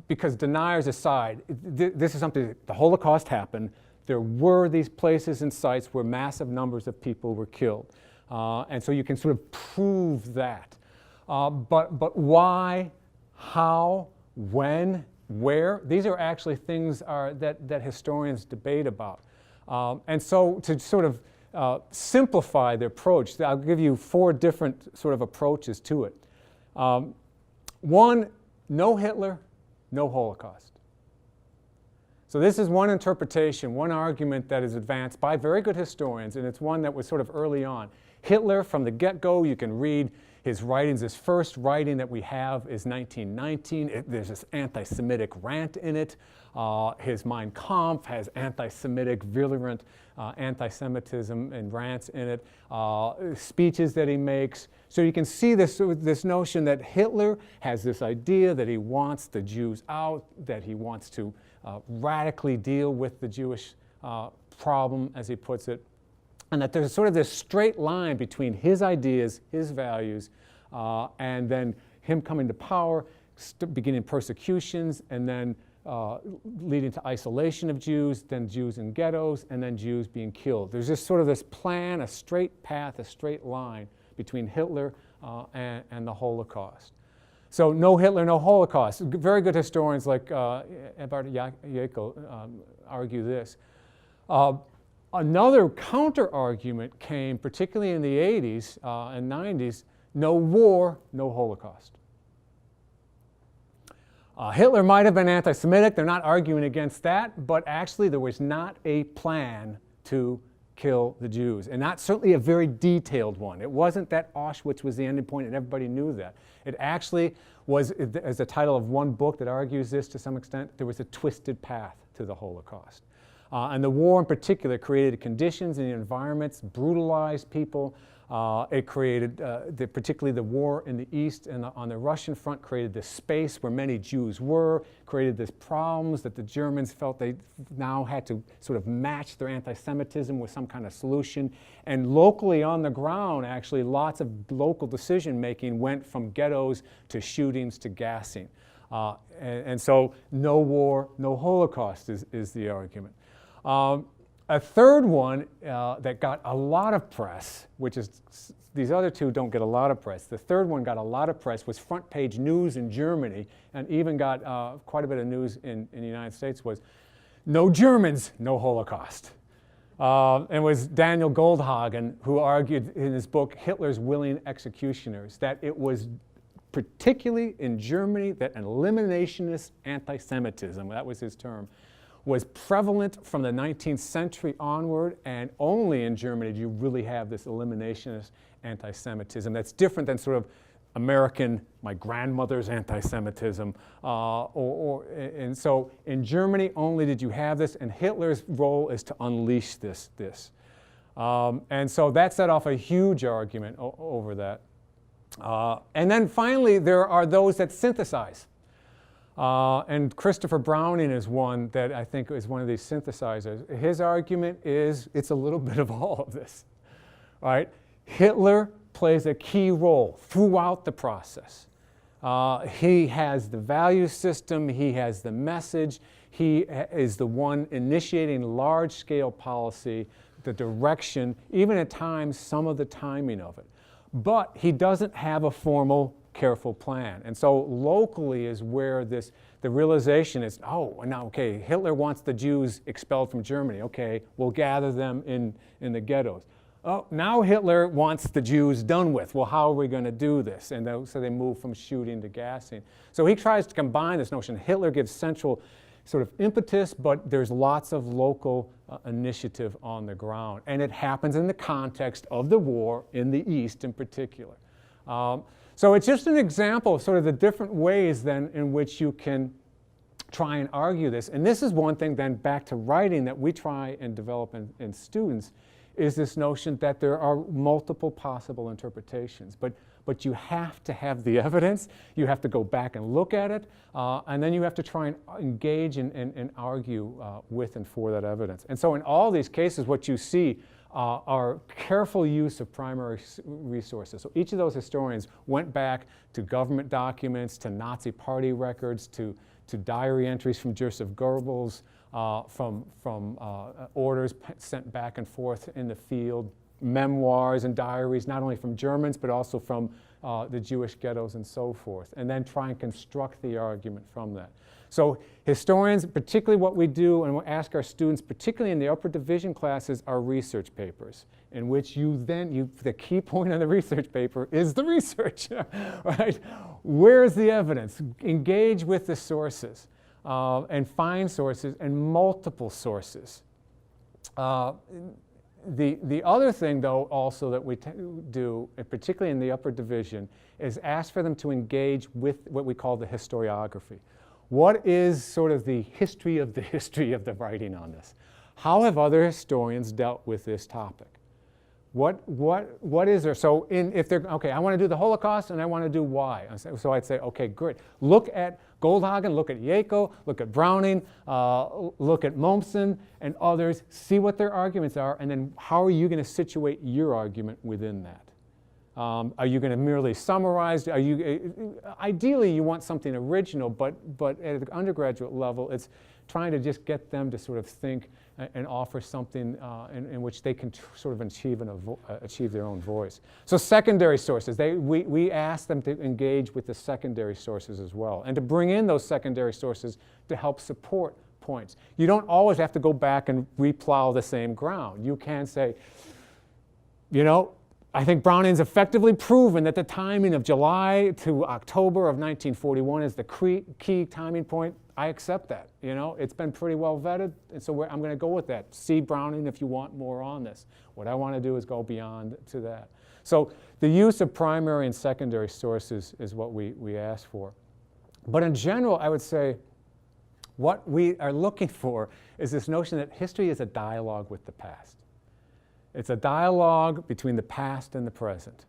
because deniers aside, this is something, the Holocaust happened. There were these places and sites where massive numbers of people were killed. And so you can sort of prove that. But why, how, when, where, these are actually things that historians debate about. And so to sort of simplify the approach, I'll give you 4 different sort of approaches to it. One, no Hitler, no Holocaust. So this is one interpretation, one argument that is advanced by very good historians, and it's one that was sort of early on. Hitler, from the get-go, you can read his writings. His first writing that we have is 1919. There's this anti-Semitic rant in it. His Mein Kampf has anti-Semitic, virulent anti-Semitism and rants in it. Speeches that he makes. So you can see this notion that Hitler has this idea that he wants the Jews out, that he wants to radically deal with the Jewish problem, as he puts it, and that there's sort of this straight line between his ideas, his values, and then him coming to power, beginning persecutions, and then leading to isolation of Jews, then Jews in ghettos, and then Jews being killed. There's just sort of this plan, a straight path, a straight line between Hitler and the Holocaust. So no Hitler, no Holocaust. Very good historians like Ebert Jaekel argue this. Another counter-argument came, particularly in the 80s and 90s, no war, no Holocaust. Hitler might have been anti-Semitic, they're not arguing against that, but actually there was not a plan to kill the Jews, and not certainly a very detailed one. It wasn't that Auschwitz was the ending point and everybody knew that. It actually was, as the title of one book that argues this to some extent, there was a twisted path to the Holocaust. And the war in particular created conditions and environments, brutalized people. It created, particularly the war in the East and on the Russian front, created this space where many Jews were, created these problems that the Germans felt they now had to sort of match their anti-Semitism with some kind of solution. And locally on the ground, actually, lots of local decision-making went from ghettos to shootings to gassing. And so no war, no Holocaust is the argument. A third one that got a lot of press, which is, these other two don't get a lot of press. The third one got a lot of press, was front page news in Germany, and even got quite a bit of news in the United States, was no Germans, no Holocaust. And it was Daniel Goldhagen who argued in his book, Hitler's Willing Executioners, that it was particularly in Germany that an eliminationist anti-Semitism, that was his term, was prevalent from the 19th century onward, and only in Germany do you really have this eliminationist anti-Semitism that's different than sort of American, my grandmother's anti-Semitism. And so in Germany only did you have this, and Hitler's role is to unleash this. And so that set off a huge argument over that. And then finally, there are those that synthesize. And Christopher Browning is one that I think is one of these synthesizers. His argument is it's a little bit of all of this. All right? Hitler plays a key role throughout the process. He has the value system, he has the message, he is the one initiating large-scale policy, the direction, even at times some of the timing of it. But he doesn't have a formal, careful plan. And so locally is where the realization is, oh, now, okay, Hitler wants the Jews expelled from Germany. Okay, we'll gather them in the ghettos. Oh, now Hitler wants the Jews done with. Well, how are we going to do this? And so they move from shooting to gassing. So he tries to combine this notion. Hitler gives central sort of impetus, but there's lots of local initiative on the ground. And it happens in the context of the war in the East in particular. So it's just an example of sort of the different ways then in which you can try and argue this. And this is one thing then back to writing that we try and develop in students, is this notion that there are multiple possible interpretations. But you have to have the evidence, you have to go back and look at it, and then you have to try and engage and argue with and for that evidence. And so in all these cases, what you see are careful use of primary resources. So each of those historians went back to government documents, to Nazi party records, to diary entries from Joseph Goebbels, from orders sent back and forth in the field, memoirs and diaries, not only from Germans, but also from the Jewish ghettos and so forth, and then try and construct the argument from that. So historians, particularly what we do and we ask our students, particularly in the upper division classes, are research papers, in which the key point of the research paper is the research, right? Where's the evidence? Engage with the sources and find sources and multiple sources. The other thing, though, also that we do, and particularly in the upper division, is ask for them to engage with what we call the historiography. What is sort of the history of the writing on this? How have other historians dealt with this topic? What is there? So if they're, okay, I want to do the Holocaust and I want to do why. So I'd say, okay, great. Look at Goldhagen, look at Jaco, look at Browning, look at Mommsen and others, see what their arguments are, and then how are you going to situate your argument within that? Are you going to merely summarize? Ideally, you want something original, but at the undergraduate level, it's trying to just get them to sort of think and offer something in which they can sort of achieve their own voice. So secondary sources, we ask them to engage with the secondary sources as well, and to bring in those secondary sources to help support points. You don't always have to go back and replow the same ground. You can say, you know, I think Browning's effectively proven that the timing of July to October of 1941 is the key timing point. I accept that. You know, it's been pretty well vetted, and so I'm going to go with that. See Browning if you want more on this. What I want to do is go beyond to that. So the use of primary and secondary sources is what we ask for. But in general, I would say what we are looking for is this notion that history is a dialogue with the past. It's a dialogue between the past and the present.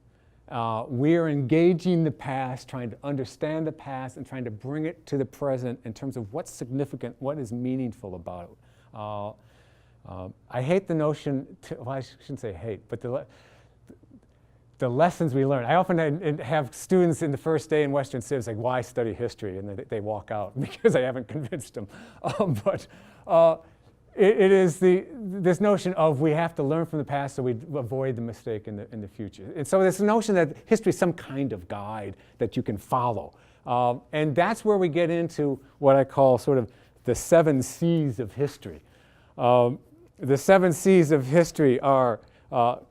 We're engaging the past, trying to understand the past, and trying to bring it to the present in terms of what's significant, what is meaningful about it. I hate the notion, well, I shouldn't say hate, but the lessons we learn. I often have students in the first day in Western Civs like, why study history? And they walk out because I haven't convinced them. It is this notion of we have to learn from the past so we avoid the mistake in the future. And so this notion that history is some kind of guide that you can follow. And that's where we get into what I call sort of the 7 C's of history. The 7 C's of history are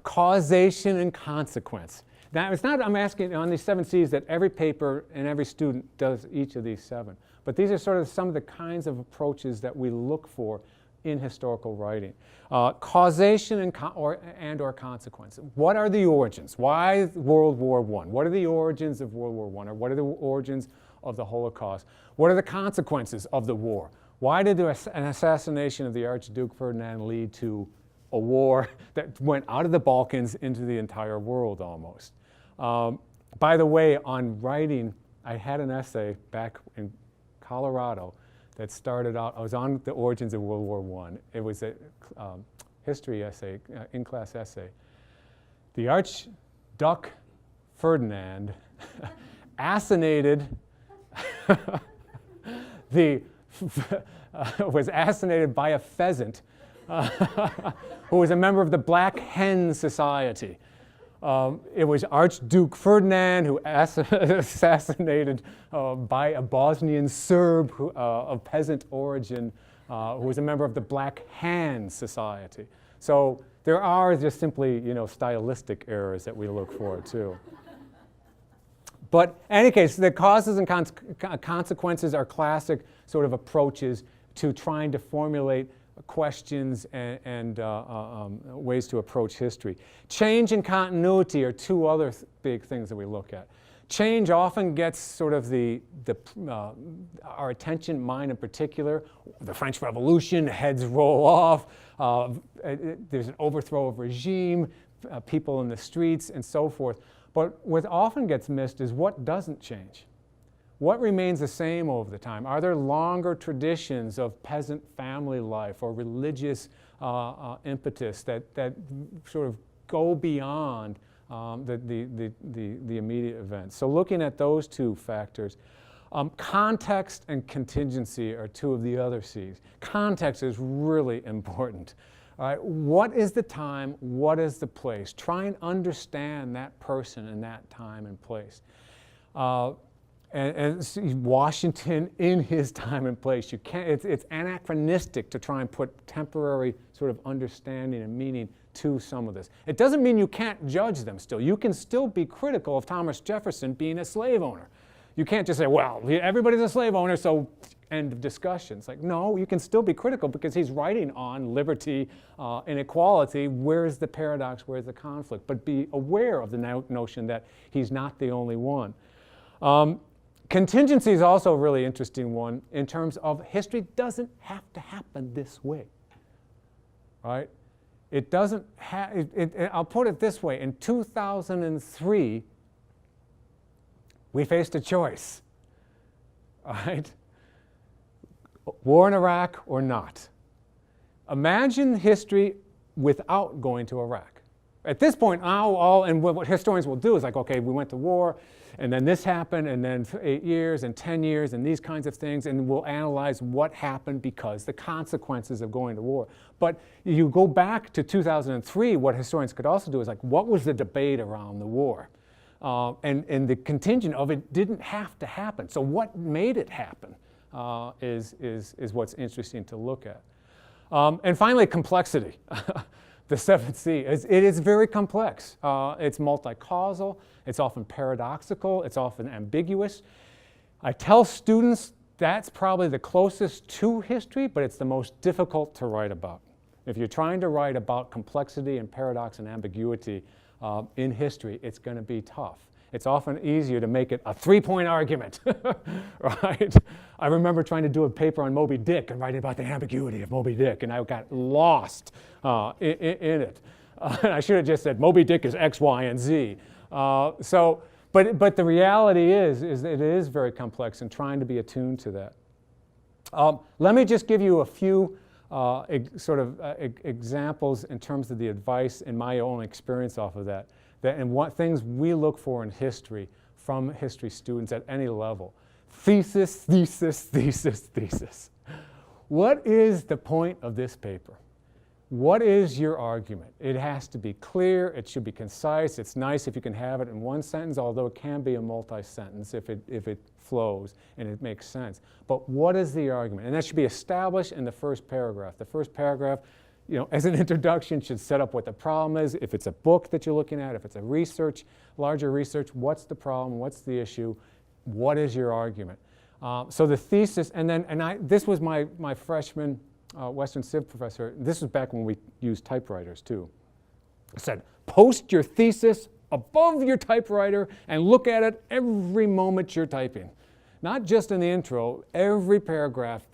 causation and consequence. Now, it's not I'm asking on these 7 C's that every paper and every student does each of these 7. But these are sort of some of the kinds of approaches that we look for in historical writing. Causation and or consequence. What are the origins? Why World War I? What are the origins of World War I? Or what are the origins of the Holocaust? What are the consequences of the war? Why did an assassination of the Archduke Ferdinand lead to a war that went out of the Balkans into the entire world almost? By the way, on writing, I had an essay back in Colorado that started out, I was on the origins of World War I. It was a history essay, in-class essay. The Archduke Ferdinand assassinated, was assassinated by a pheasant who was a member of the Black Hen Society. It was Archduke Ferdinand who assassinated by a Bosnian Serb of peasant origin who was a member of the Black Hand Society. So there are just simply, you know, stylistic errors that we look for too. But in any case, the causes and consequences are classic sort of approaches to trying to formulate questions and ways to approach history. Change and continuity are 2 other big things that we look at. Change often gets sort of our attention, mine in particular. The French Revolution, heads roll off, there's an overthrow of regime, people in the streets, and so forth. But what often gets missed is what doesn't change. What remains the same over the time? Are there longer traditions of peasant family life or religious impetus that sort of go beyond the immediate events? So looking at those 2 factors, context and contingency are 2 of the other C's. Context is really important. All right, what is the time? What is the place? Try and understand that person in that time and place. And Washington in his time and place. You can't, it's anachronistic to try and put temporary sort of understanding and meaning to some of this. It doesn't mean you can't judge them still. You can still be critical of Thomas Jefferson being a slave owner. You can't just say, well, everybody's a slave owner, so end of discussion. It's like, no, you can still be critical because he's writing on liberty, inequality. Where's the paradox? Where's the conflict? But be aware of the notion that he's not the only one. Contingency is also a really interesting one in terms of history doesn't have to happen this way, right? It doesn't have, I'll put it this way, in 2003, we faced a choice, all right? War in Iraq or not. Imagine history without going to Iraq. At this point, and what historians will do is like, okay, we went to war, and then this happened, and then 8 years, and 10 years, and these kinds of things, and we'll analyze what happened because the consequences of going to war. But you go back to 2003, what historians could also do is like, what was the debate around the war? And the contingent of it didn't have to happen. So what made it happen? is what's interesting to look at. And finally, complexity. The seventh C. It is very complex. It's multi-causal. It's often paradoxical. It's often ambiguous. I tell students that's probably the closest to history, but it's the most difficult to write about. If you're trying to write about complexity and paradox and ambiguity in history, it's going to be tough. It's often easier to make it a three-point argument, right? I remember trying to do a paper on Moby Dick and writing about the ambiguity of Moby Dick, and I got lost in it. And I should have just said Moby Dick is X, Y, and Z. But the reality is that it is very complex, and trying to be attuned to that. Let me just give you a few examples in terms of the advice and my own experience off of that, and what things we look for in history from history students at any level. Thesis, thesis, thesis, thesis. What is the point of this paper? What is your argument? It has to be clear, it should be concise. It's nice if you can have it in one sentence, although it can be a multi-sentence if it flows and it makes sense. But what is the argument? And that should be established in the first paragraph. The first paragraph, as an introduction, should set up what the problem is. If it's a book that you're looking at, if it's a larger research, what's the problem? What's the issue? What is your argument? So the thesis, this was my freshman Western Civ professor. This was back when we used typewriters too. I said, post your thesis above your typewriter and look at it every moment you're typing. Not just in the intro, every paragraph,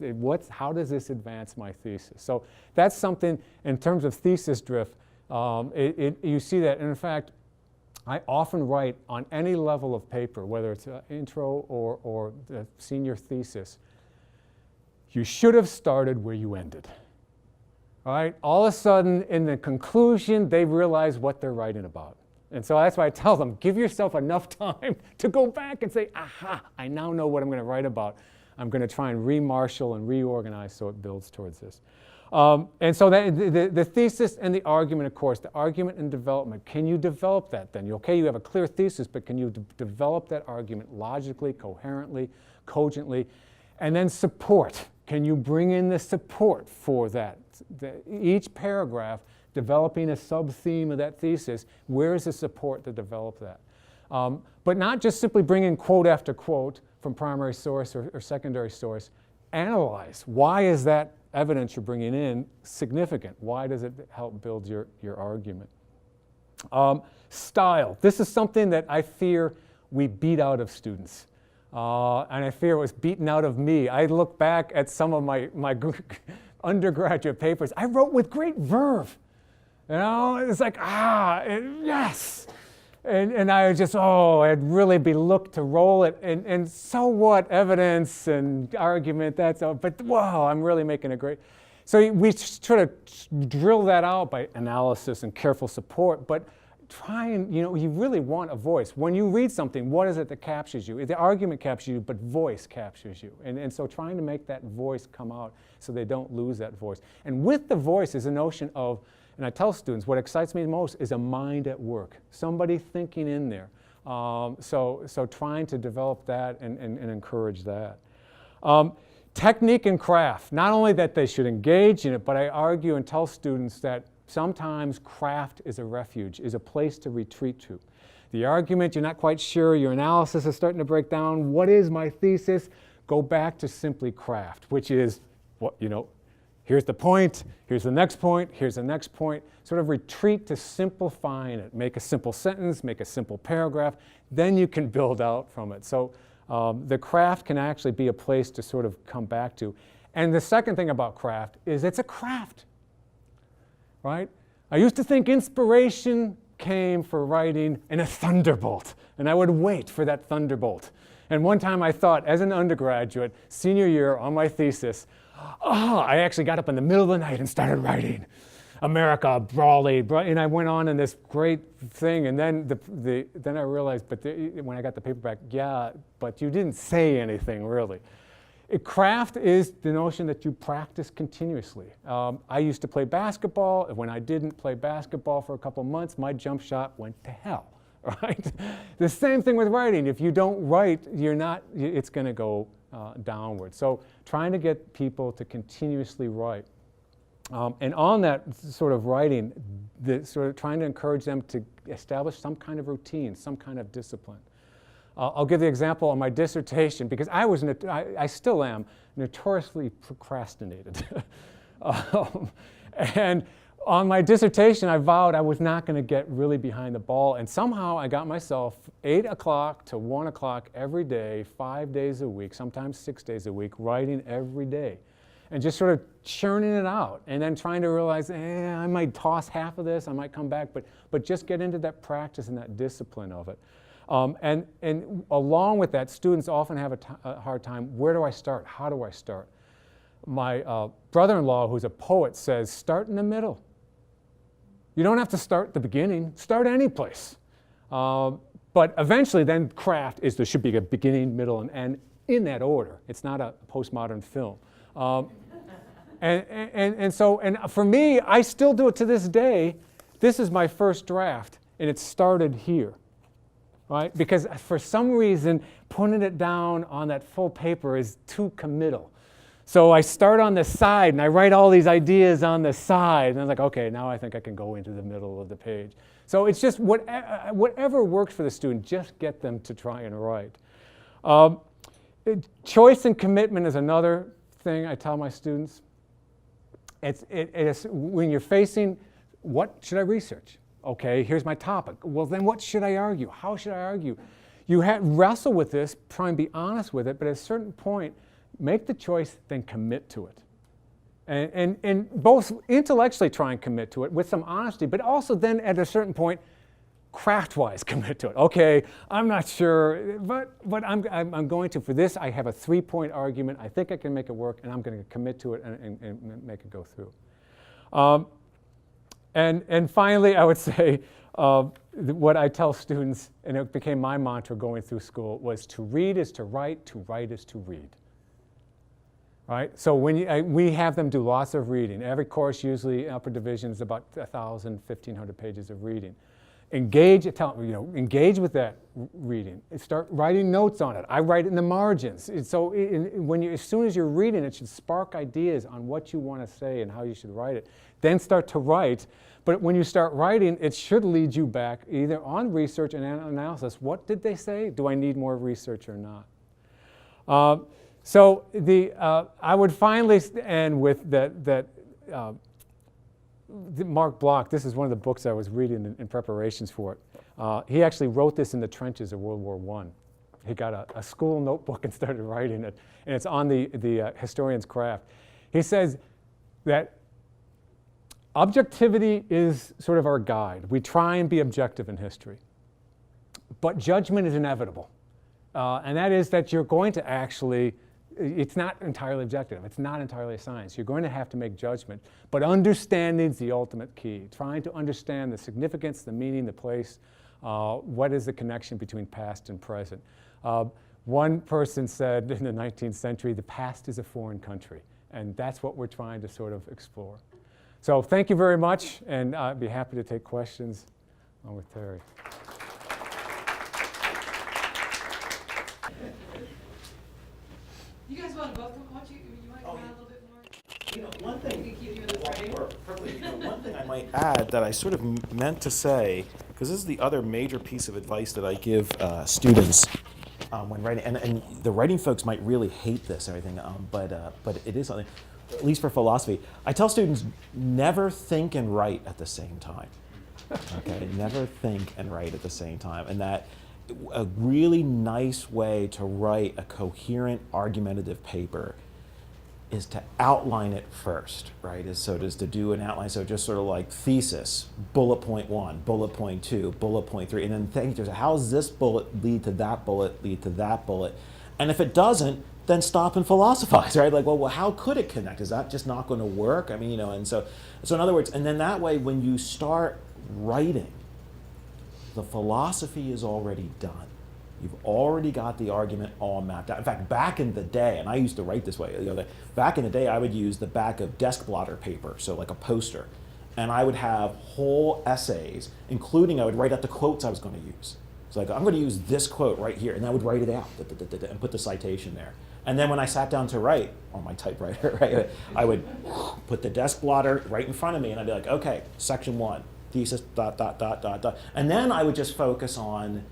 how does this advance my thesis? So that's something in terms of thesis drift, you see that. And in fact, I often write on any level of paper, whether it's an intro or the senior thesis, you should have started where you ended. All right? All of a sudden, in the conclusion, they realize what they're writing about. And so that's why I tell them, give yourself enough time to go back and say, aha, I now know what I'm going to write about. I'm going to try and remarshal and reorganize so it builds towards this. And so the thesis and the argument, of course, the argument and development. Can you develop that then? You have a clear thesis, but can you develop that argument logically, coherently, cogently? And then support. Can you bring in the support for that? Each paragraph, developing a sub-theme of that thesis, where is the support to develop that? But not just simply bring in quote after quote from primary source or secondary source. Analyze. Why is that evidence you're bringing in significant? Why does it help build your argument? Style. This is something that I fear we beat out of students. And I fear it was beaten out of me. I look back at some of my undergraduate papers. I wrote with great verve. It's like, yes. And I would just, I'd really be looked to roll it. And so what? Evidence and argument, that's all. But wow, I'm really making a great. So we try to drill that out by analysis and careful support. But try and, you really want a voice. When you read something, what is it that captures you? The argument captures you, but voice captures you. And so trying to make that voice come out so they don't lose that voice. And with the voice is a notion of, and I tell students, what excites me the most is a mind at work, somebody thinking in there. So trying to develop that and encourage that. Technique and craft, not only that they should engage in it, but I argue and tell students that sometimes craft is a refuge, is a place to retreat to. The argument, you're not quite sure, your analysis is starting to break down. What is my thesis? Go back to simply craft, which is, here's the point, here's the next point, here's the next point. Sort of retreat to simplifying it. Make a simple sentence, make a simple paragraph, then you can build out from it. So the craft can actually be a place to sort of come back to. And the second thing about craft is it's a craft. Right? I used to think inspiration came for writing in a thunderbolt, and I would wait for that thunderbolt. And one time I thought, as an undergraduate, senior year on my thesis, I actually got up in the middle of the night and started writing. America, Brawley, and I went on in this great thing, and then then I realized, when I got the paperback, but you didn't say anything really. Craft is the notion that you practice continuously. I used to play basketball. When I didn't play basketball for a couple months, my jump shot went to hell, right? The same thing with writing. If you don't write, it's going to go downward. So trying to get people to continuously write. And on that sort of writing, sort of trying to encourage them to establish some kind of routine, some kind of discipline. I'll give the example on my dissertation, because I still am notoriously procrastinated. And on my dissertation, I vowed I was not going to get really behind the ball, and somehow I got myself 8 o'clock to 1 o'clock every day, 5 days a week, sometimes 6 days a week, writing every day. And just sort of churning it out, and then trying to realize, I might toss half of this, I might come back, but just get into that practice and that discipline of it. And along with that, students often have a hard time, where do I start? How do I start? My brother-in-law, who's a poet, says, start in the middle. You don't have to start at the beginning, start any place. But eventually then craft there should be a beginning, middle, and end in that order. It's not a postmodern film. And so for me, I still do it to this day. This is my first draft, and it started here, right? Because for some reason, putting it down on that full paper is too committal. So I start on the side, and I write all these ideas on the side, and I'm like, okay, now I think I can go into the middle of the page. So it's just whatever works for the student, just get them to try and write. Choice and commitment is another thing I tell my students. It is when you're facing, what should I research? Okay, here's my topic. Well, then what should I argue? How should I argue? You wrestle with this, try and be honest with it, but at a certain point, make the choice, then commit to it. And both intellectually try and commit to it with some honesty, but also then at a certain point, craft-wise commit to it. Okay, I'm not sure, but I'm going to. For this, I have a 3-point argument. I think I can make it work, and I'm going to commit to it and make it go through. And finally, I would say what I tell students, and it became my mantra going through school, was to read is to write is to read. Right? So when we have them do lots of reading. Every course, usually upper division, is about 1,000, 1,500 pages of reading. Engage with that reading. Start writing notes on it. I write in the margins. So as soon as you're reading, it should spark ideas on what you want to say and how you should write it. Then start to write. But when you start writing, it should lead you back either on research and analysis. What did they say? Do I need more research or not? So I would finally end with that Mark Bloch. This is one of the books I was reading in preparations for it. He actually wrote this in the trenches of World War I. He got a school notebook and started writing it, and it's on the historian's craft. He says that objectivity is sort of our guide. We try and be objective in history, but judgment is inevitable. And that is that you're going to actually, it's not entirely objective. It's not entirely a science. You're going to have to make judgment. But understanding is the ultimate key. Trying to understand the significance, the meaning, the place, what is the connection between past and present. One person said in the 19th century, the past is a foreign country. And that's what we're trying to sort of explore. So thank you very much, and I'd be happy to take questions along with Terry. You guys want to both come? You might come out a little bit more. You know, one thing, We can keep you in the frame. one thing I might add that I sort of meant to say, because this is the other major piece of advice that I give students when writing, and the writing folks might really hate this and everything, but it is something, at least for philosophy. I tell students, never think and write at the same time. Okay, never think and write at the same time, and that a really nice way to write a coherent, argumentative paper is to outline it first, right? Is to do an outline. So just sort of like thesis, bullet point 1, bullet point 2, bullet point 3, and then think, how does this bullet lead to that bullet, lead to that bullet? And if it doesn't, then stop and philosophize, right? Like, well, how could it connect? Is that just not going to work? I mean, and so in other words, and then that way, when you start writing, the philosophy is already done. You've already got the argument all mapped out. In fact, back in the day, and I used to write this way, back in the day, I would use the back of desk blotter paper, so like a poster, and I would have whole essays, including I would write out the quotes I was going to use. So like, I'm going to use this quote right here, and I would write it out and put the citation there. And then when I sat down to write on my typewriter, right, I would put the desk blotter right in front of me and I'd be like, okay, section 1, thesis, dot, dot, dot, dot, dot. And then I would just focus on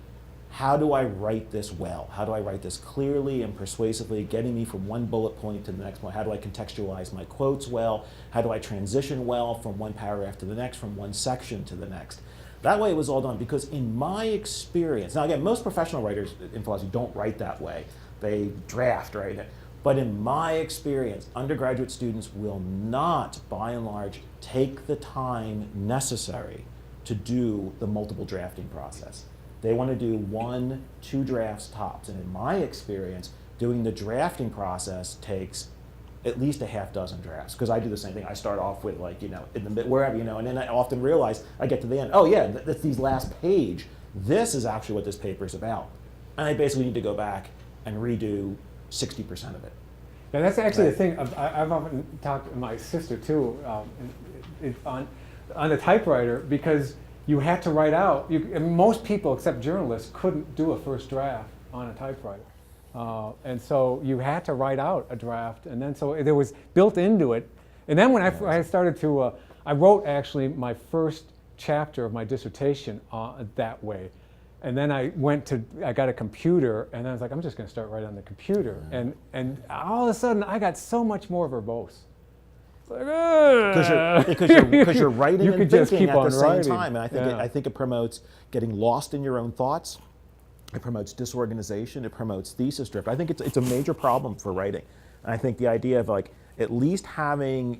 how do I write this well? How do I write this clearly and persuasively, getting me from one bullet point to the next one? How do I contextualize my quotes well? How do I transition well from one paragraph to the next, from one section to the next? That way it was all done, because in my experience, now again, most professional writers in philosophy don't write that way. They draft, right? But in my experience, undergraduate students will not, by and large, take the time necessary to do the multiple drafting process. They want to do 1, 2 drafts tops. And in my experience, doing the drafting process takes at least a half dozen drafts, because I do the same thing. I start off with, like, in the mid, wherever, and then I often realize I get to the end, oh yeah, that's these last page. This is actually what this paper is about. And I basically need to go back and redo 60% of it. Now that's actually the thing. I've often talked to my sister too on the typewriter, because you had to write out. And most people, except journalists, couldn't do a first draft on a typewriter, and so you had to write out a draft, and then so there was built into it. And then when I started to, I wrote actually my first chapter of my dissertation that way. And then I got a computer, and I was like, I'm just going to start right on the computer. And all of a sudden, I got so much more verbose. Because you're writing you and just thinking keep at the on same writing. time. And I think it promotes getting lost in your own thoughts. It promotes disorganization. It promotes thesis drift. I think it's a major problem for writing. And I think the idea of, like, at least having,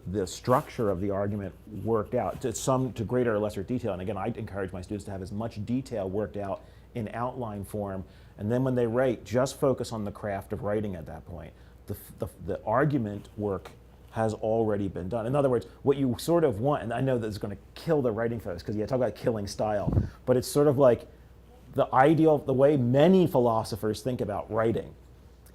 the structure of the argument worked out to greater or lesser detail. And again, I encourage my students to have as much detail worked out in outline form. And then when they write, just focus on the craft of writing at that point. The argument work has already been done. In other words, what you sort of want, and I know that it's going to kill the writing folks, because talk about killing style, but it's sort of like the way many philosophers think about writing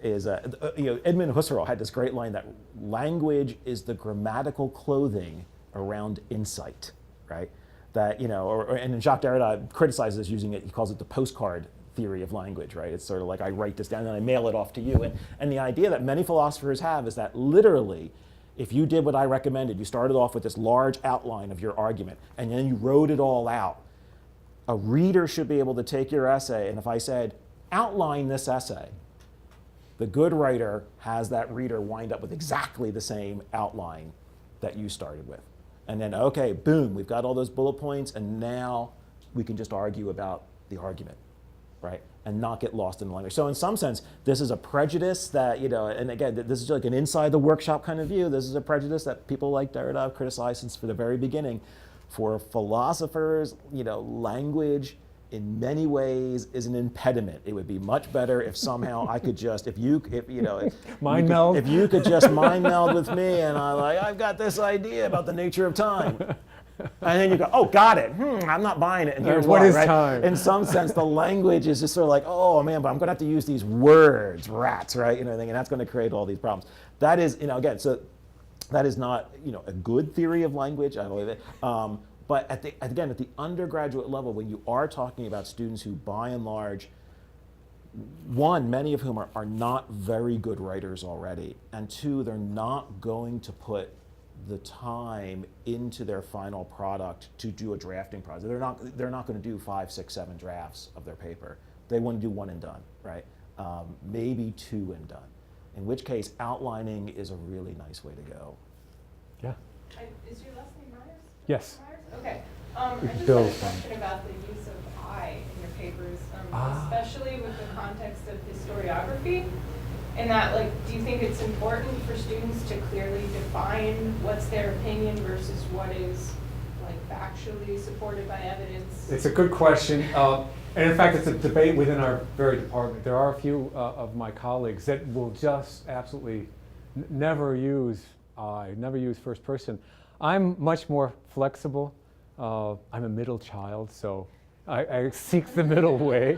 is, Edmund Husserl had this great line that language is the grammatical clothing around insight, right? That, and Jacques Derrida criticizes using it, he calls it the postcard theory of language, right? It's sort of like I write this down and then I mail it off to you. And the idea that many philosophers have is that literally, if you did what I recommended, you started off with this large outline of your argument, and then you wrote it all out, a reader should be able to take your essay, and if I said, outline this essay, the good writer has that reader wind up with exactly the same outline that you started with. And then, okay, boom, we've got all those bullet points, and now we can just argue about the argument, right? And not get lost in the language. So in some sense, this is a prejudice that, and again, this is like an inside the workshop kind of view. This is a prejudice that people like Derrida have criticized since for the very beginning. For philosophers, language in many ways is an impediment. It would be much better if somehow I could just, if you could just mind meld with me, and I've got this idea about the nature of time. And then you go, oh, got it. I'm not buying it. And here's what why, is right? time? In some sense, the language is just sort of like, oh man, but I'm going to have to use these words, rats, right? And that's going to create all these problems. That is, again, so that is not, a good theory of language. I believe it. But at the undergraduate level, when you are talking about students who, by and large, one, many of whom are not very good writers already, and two, they're not going to put the time into their final product to do a drafting process. They're not going to do 5, 6, 7 drafts of their paper. They want to do one and done, right? Maybe 2 and done. In which case, outlining is a really nice way to go. Yeah. Is your last name Myers? Yes. Myers? Okay. I just had a Bill's question about the use of I in your papers, especially with the context of historiography. And that, do you think it's important for students to clearly define what's their opinion versus what is, factually supported by evidence? It's a good question. And in fact, it's a debate within our very department. There are a few of my colleagues that will just absolutely never use I, never use first person. I'm much more flexible. I'm a middle child, so I seek the middle way.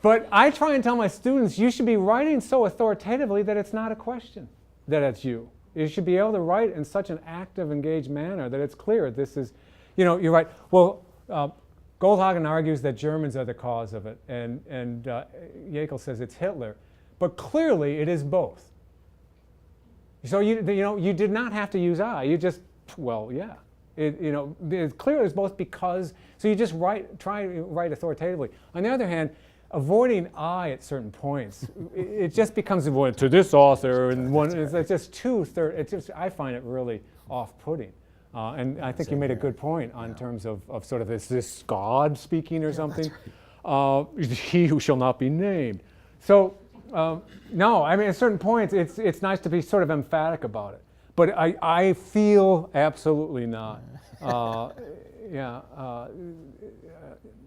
But I try and tell my students, you should be writing so authoritatively that it's not a question that it's you. You should be able to write in such an active, engaged manner that it's clear this is, you're right. Well, Goldhagen argues that Germans are the cause of it, and Jäkel says it's Hitler. but clearly it is both. So you did not have to use I. You just, well, yeah. It's clear it's both because, so you just try to write authoritatively. On the other hand, avoiding I at certain points, it just becomes avoided to this author, and it's just I find it really off-putting. And I think you made a good point on terms of sort of this God speaking or something. He who shall not be named. So, no, I mean, at certain points, it's nice to be sort of emphatic about it. But I feel absolutely not.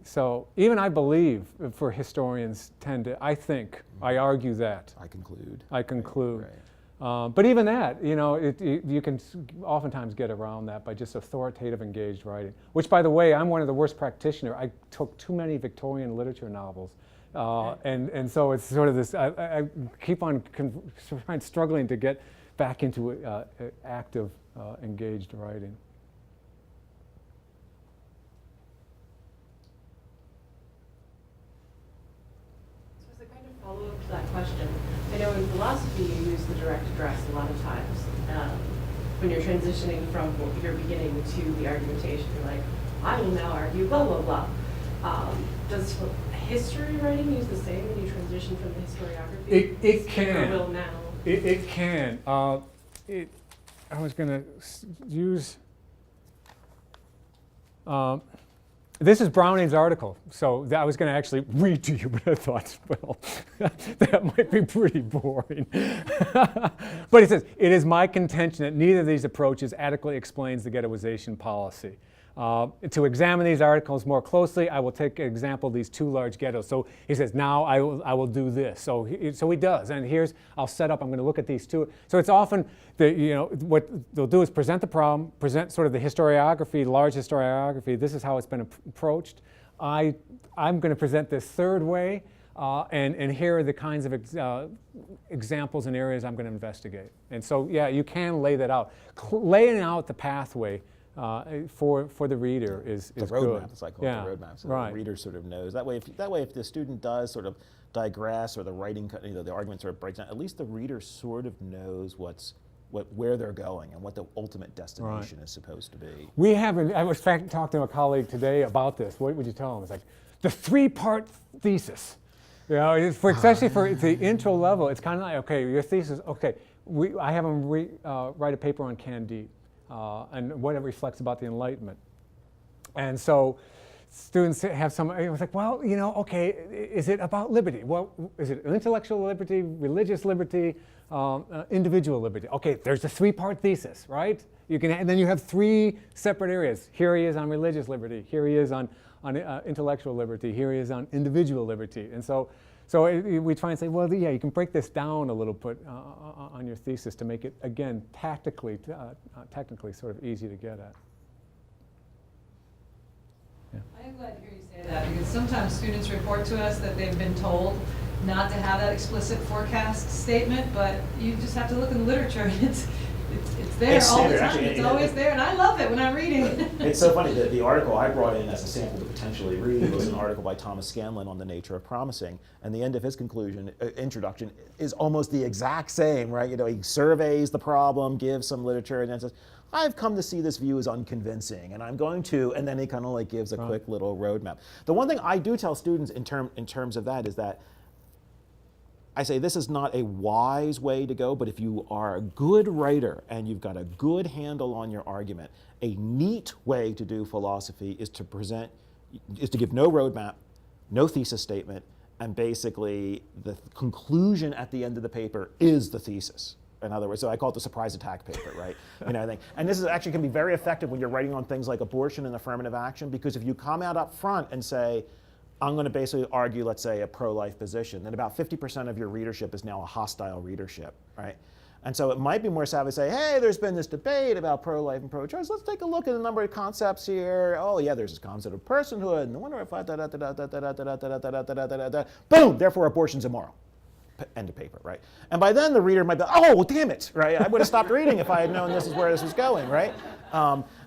So even I believe, for historians I argue that. I conclude. Right. But even that, you can oftentimes get around that by just authoritative, engaged writing. Which, by the way, I'm one of the worst practitioners. I took too many Victorian literature novels. And so it's sort of this, I keep on struggling to get back into active, engaged writing. So as a kind of follow-up to that question, I know in philosophy you use the direct address a lot of times. When you're transitioning from your beginning to the argumentation, you're like, I will now argue blah, blah, blah. Does history writing use the same when you transition from the historiography? It can. Or will now? It can. I was going to use. This is Browning's article, so I was going to actually read to you, but I thought, well, that might be pretty boring. But he says, it is my contention that neither of these approaches adequately explains the ghettoization policy. To examine these articles more closely, I will take an example of these two large ghettos. So he says, now I will do this. So he does, and I'll set up, I'm going to look at these two. So it's often, what they'll do is present the problem, present sort of the historiography, large historiography, this is how it's been approached. I'm going to present this third way, and here are the kinds of examples and areas I'm going to investigate. And so, yeah, you can lay that out. Laying out the pathway for the reader is the good. roadmap, as I call it, the roadmap. So right. the reader sort of knows. That way, if the student does sort of digress or the writing, the argument sort of breaks down, at least the reader sort of knows where they're going and what the ultimate destination is supposed to be. I was talking to a colleague today about this. What would you tell him? It's like the 3-part thesis. Especially for the intro level, it's kind of like, okay, your thesis, okay, I have them write a paper on Candide. And what it reflects about the Enlightenment. And so students have it was like, well, okay, is it about liberty? Well, is it intellectual liberty, religious liberty, individual liberty? Okay, there's a 3-part thesis, right? And then you have 3 separate areas. Here he is on religious liberty. Here he is on intellectual liberty. Here he is on individual liberty. And so we try and say, well, yeah, you can break this down a little bit on your thesis to make it, again, technically sort of easy to get at. Yeah. I am glad to hear you say that, because sometimes students report to us that they've been told not to have that explicit forecast statement, but you just have to look in the literature, and it's there It's all the standard, time. actually, It's always there, and I love it when I'm reading it. It's so funny that the article I brought in as a sample to potentially read was an article by Thomas Scanlon on the nature of promising, and the end of his introduction is almost the exact same, right? He surveys the problem, gives some literature, and then says, I've come to see this view as unconvincing, and I'm going to, and then he kind of like gives a quick little roadmap. The one thing I do tell students in terms of that is that I say this is not a wise way to go, but if you are a good writer and you've got a good handle on your argument, a neat way to do philosophy is to give no roadmap, no thesis statement, and basically the conclusion at the end of the paper is the thesis. In other words, so I call it the surprise attack paper, right? And this actually can be very effective when you're writing on things like abortion and affirmative action, because if you come out up front and say, I'm going to basically argue, let's say, a pro-life position, then about 50% of your readership is now a hostile readership, right? And so it might be more savvy to say, hey, there's been this debate about pro-life and pro-choice. Let's take a look at a number of concepts here. Oh, yeah, there's this concept of personhood. No wonder if boom, therefore abortion's immoral. end of paper, right? And by then the reader might be, oh, damn it, right? I would have stopped reading if I had known this is where this was going, right?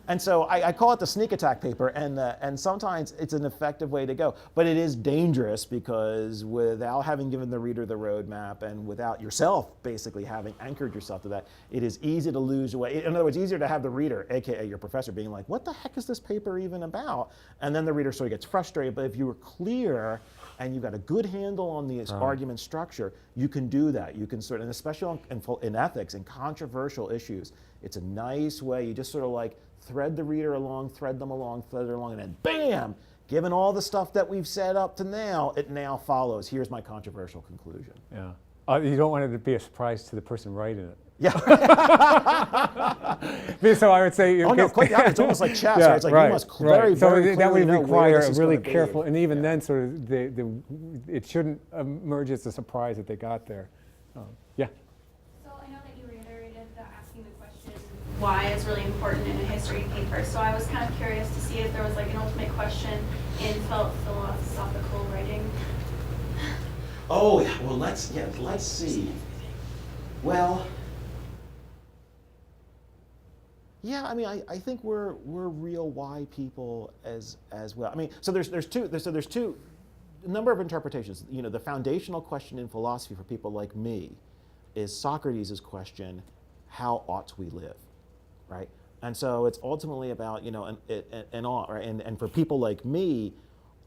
And so I call it the sneak attack paper, and sometimes it's an effective way to go. But it is dangerous because without having given the reader the roadmap and without yourself basically having anchored yourself to that, it is easy to lose your way. In other words, easier to have the reader, AKA your professor, being like, what the heck is this paper even about? And then the reader sort of gets frustrated. But if you were clear and you've got a good handle on the argument structure, you can do that. You can sort of, and especially in ethics and controversial issues, it's a nice way. You just sort of like thread the reader along, thread them along, and then bam, given all the stuff that we've set up to now, it now follows. Here's my controversial conclusion. Yeah. You don't want it to be a surprise to the person writing it. Yeah. So I would say, Oh no, quite the opposite. It's almost like chess. yeah, right? It's like right, you must right. very, So very that clearly would know where require this a is really gonna be. careful, and even then, sort of, it shouldn't emerge as a surprise that they got there. Yeah. So I know that you reiterated that asking the question why is really important in a history paper. So I was kind of curious to see if there was like an ultimate question in philosophical writing. Oh, well, let's see. Well, yeah, I mean, I think we're real why people as well. I mean, so there's two a number of interpretations. You know, the foundational question in philosophy for people like me is Socrates' question, how ought we live, right? And so it's ultimately about, you know, and for people like me,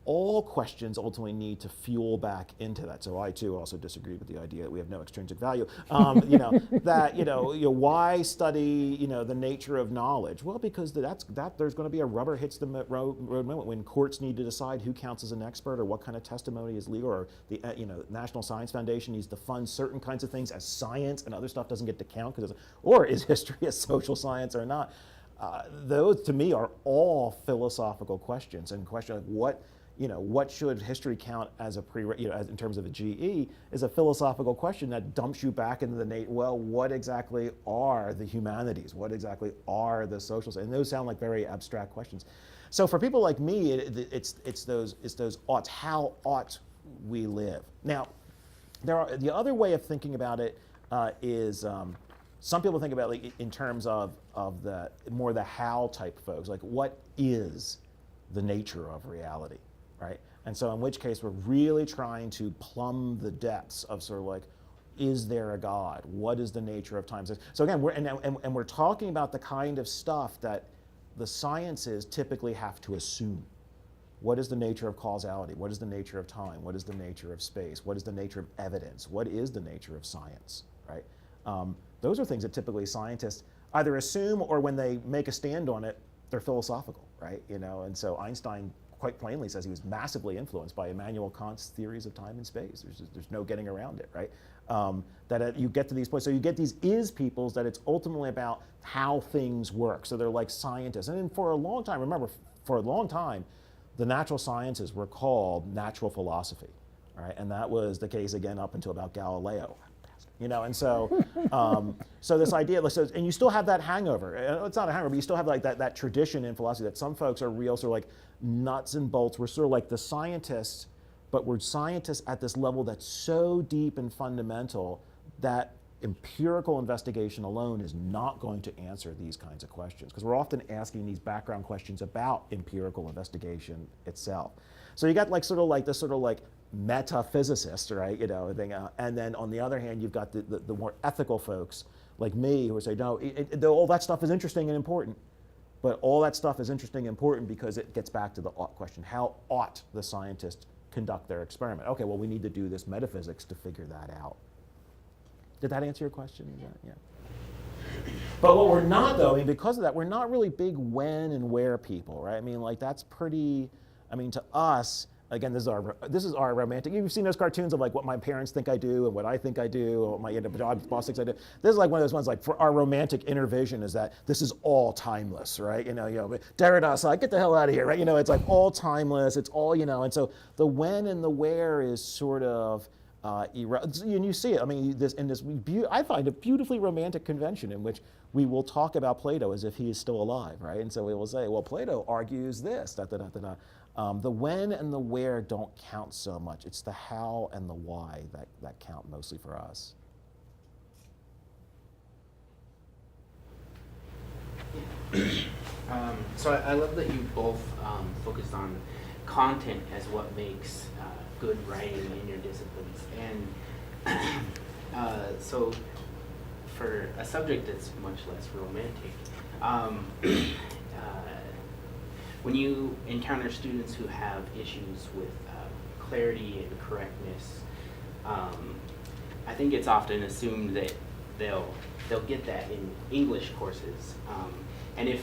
all questions ultimately need to fuel back into that. So I too also disagree with the idea that we have no extrinsic value. You know, that why study, you know, the nature of knowledge? Well, because there's going to be a rubber hits the road moment when courts need to decide who counts as an expert or what kind of testimony is legal, or the National Science Foundation needs to fund certain kinds of things as science and other stuff doesn't get to count because, or is history a social science or not? Those to me are all philosophical questions, and question like what should history count as a as in terms of a GE is a philosophical question that dumps you back into what exactly are the humanities? What exactly are the social sciences? And those sound like very abstract questions. So for people like me, it's those oughts. How ought we live? Now, the other way of thinking about it is some people think about it in terms of the more the how type folks, like what is the nature of reality? Right? And so in which case we're really trying to plumb the depths of sort of like, is there a God? What is the nature of time? So again, we're talking about the kind of stuff that the sciences typically have to assume. What is the nature of causality? What is the nature of time? What is the nature of space? What is the nature of evidence? What is the nature of science? Right? Those are things that typically scientists either assume, or when they make a stand on it, they're philosophical, right? You know, and so Einstein quite plainly says he was massively influenced by Immanuel Kant's theories of time and space. There's no getting around it, right? You get to these points. So you get these is peoples that it's ultimately about how things work. So they're like scientists. And then for a long time, remember, the natural sciences were called natural philosophy, right? And that was the case again up until about Galileo. You know, and so, so this idea, and you still have that hangover. It's not a hangover, but you still have like that tradition in philosophy that some folks are real sort of like nuts and bolts. We're sort of like the scientists, but we're scientists at this level that's so deep and fundamental that empirical investigation alone is not going to answer these kinds of questions, because we're often asking these background questions about empirical investigation itself. So you got like sort of like this sort of like metaphysicist, right? You know, thing, and then on the other hand, you've got the more ethical folks like me who say, no, all that stuff is interesting and important, but all that stuff is interesting and important because it gets back to the ought question. How ought the scientist conduct their experiment? Okay, well, we need to do this metaphysics to figure that out. Did that answer your question? Yeah. But what we're not, though, I mean, because of that, we're not really big when and where people, right? I mean, like that's pretty. I mean, to us, again, this is our romantic. You've seen those cartoons of like what my parents think I do and what I think I do, or what my boss thinks I do. This is like one of those ones like for our romantic inner vision is that this is all timeless, right? You know, Derrida's like, get the hell out of here, right? You know, it's like all timeless. It's all, you know, and so the when and the where is sort of. And you see it. I mean, I find a beautifully romantic convention in which we will talk about Plato as if he is still alive, right? And so we will say, well, Plato argues this, The when and the where don't count so much. It's the how and the why that count mostly for us. So I love that you both focused on content as what makes good writing in your disciplines. And so for a subject that's much less romantic, when you encounter students who have issues with clarity and correctness, I think it's often assumed that they'll get that in English courses. And if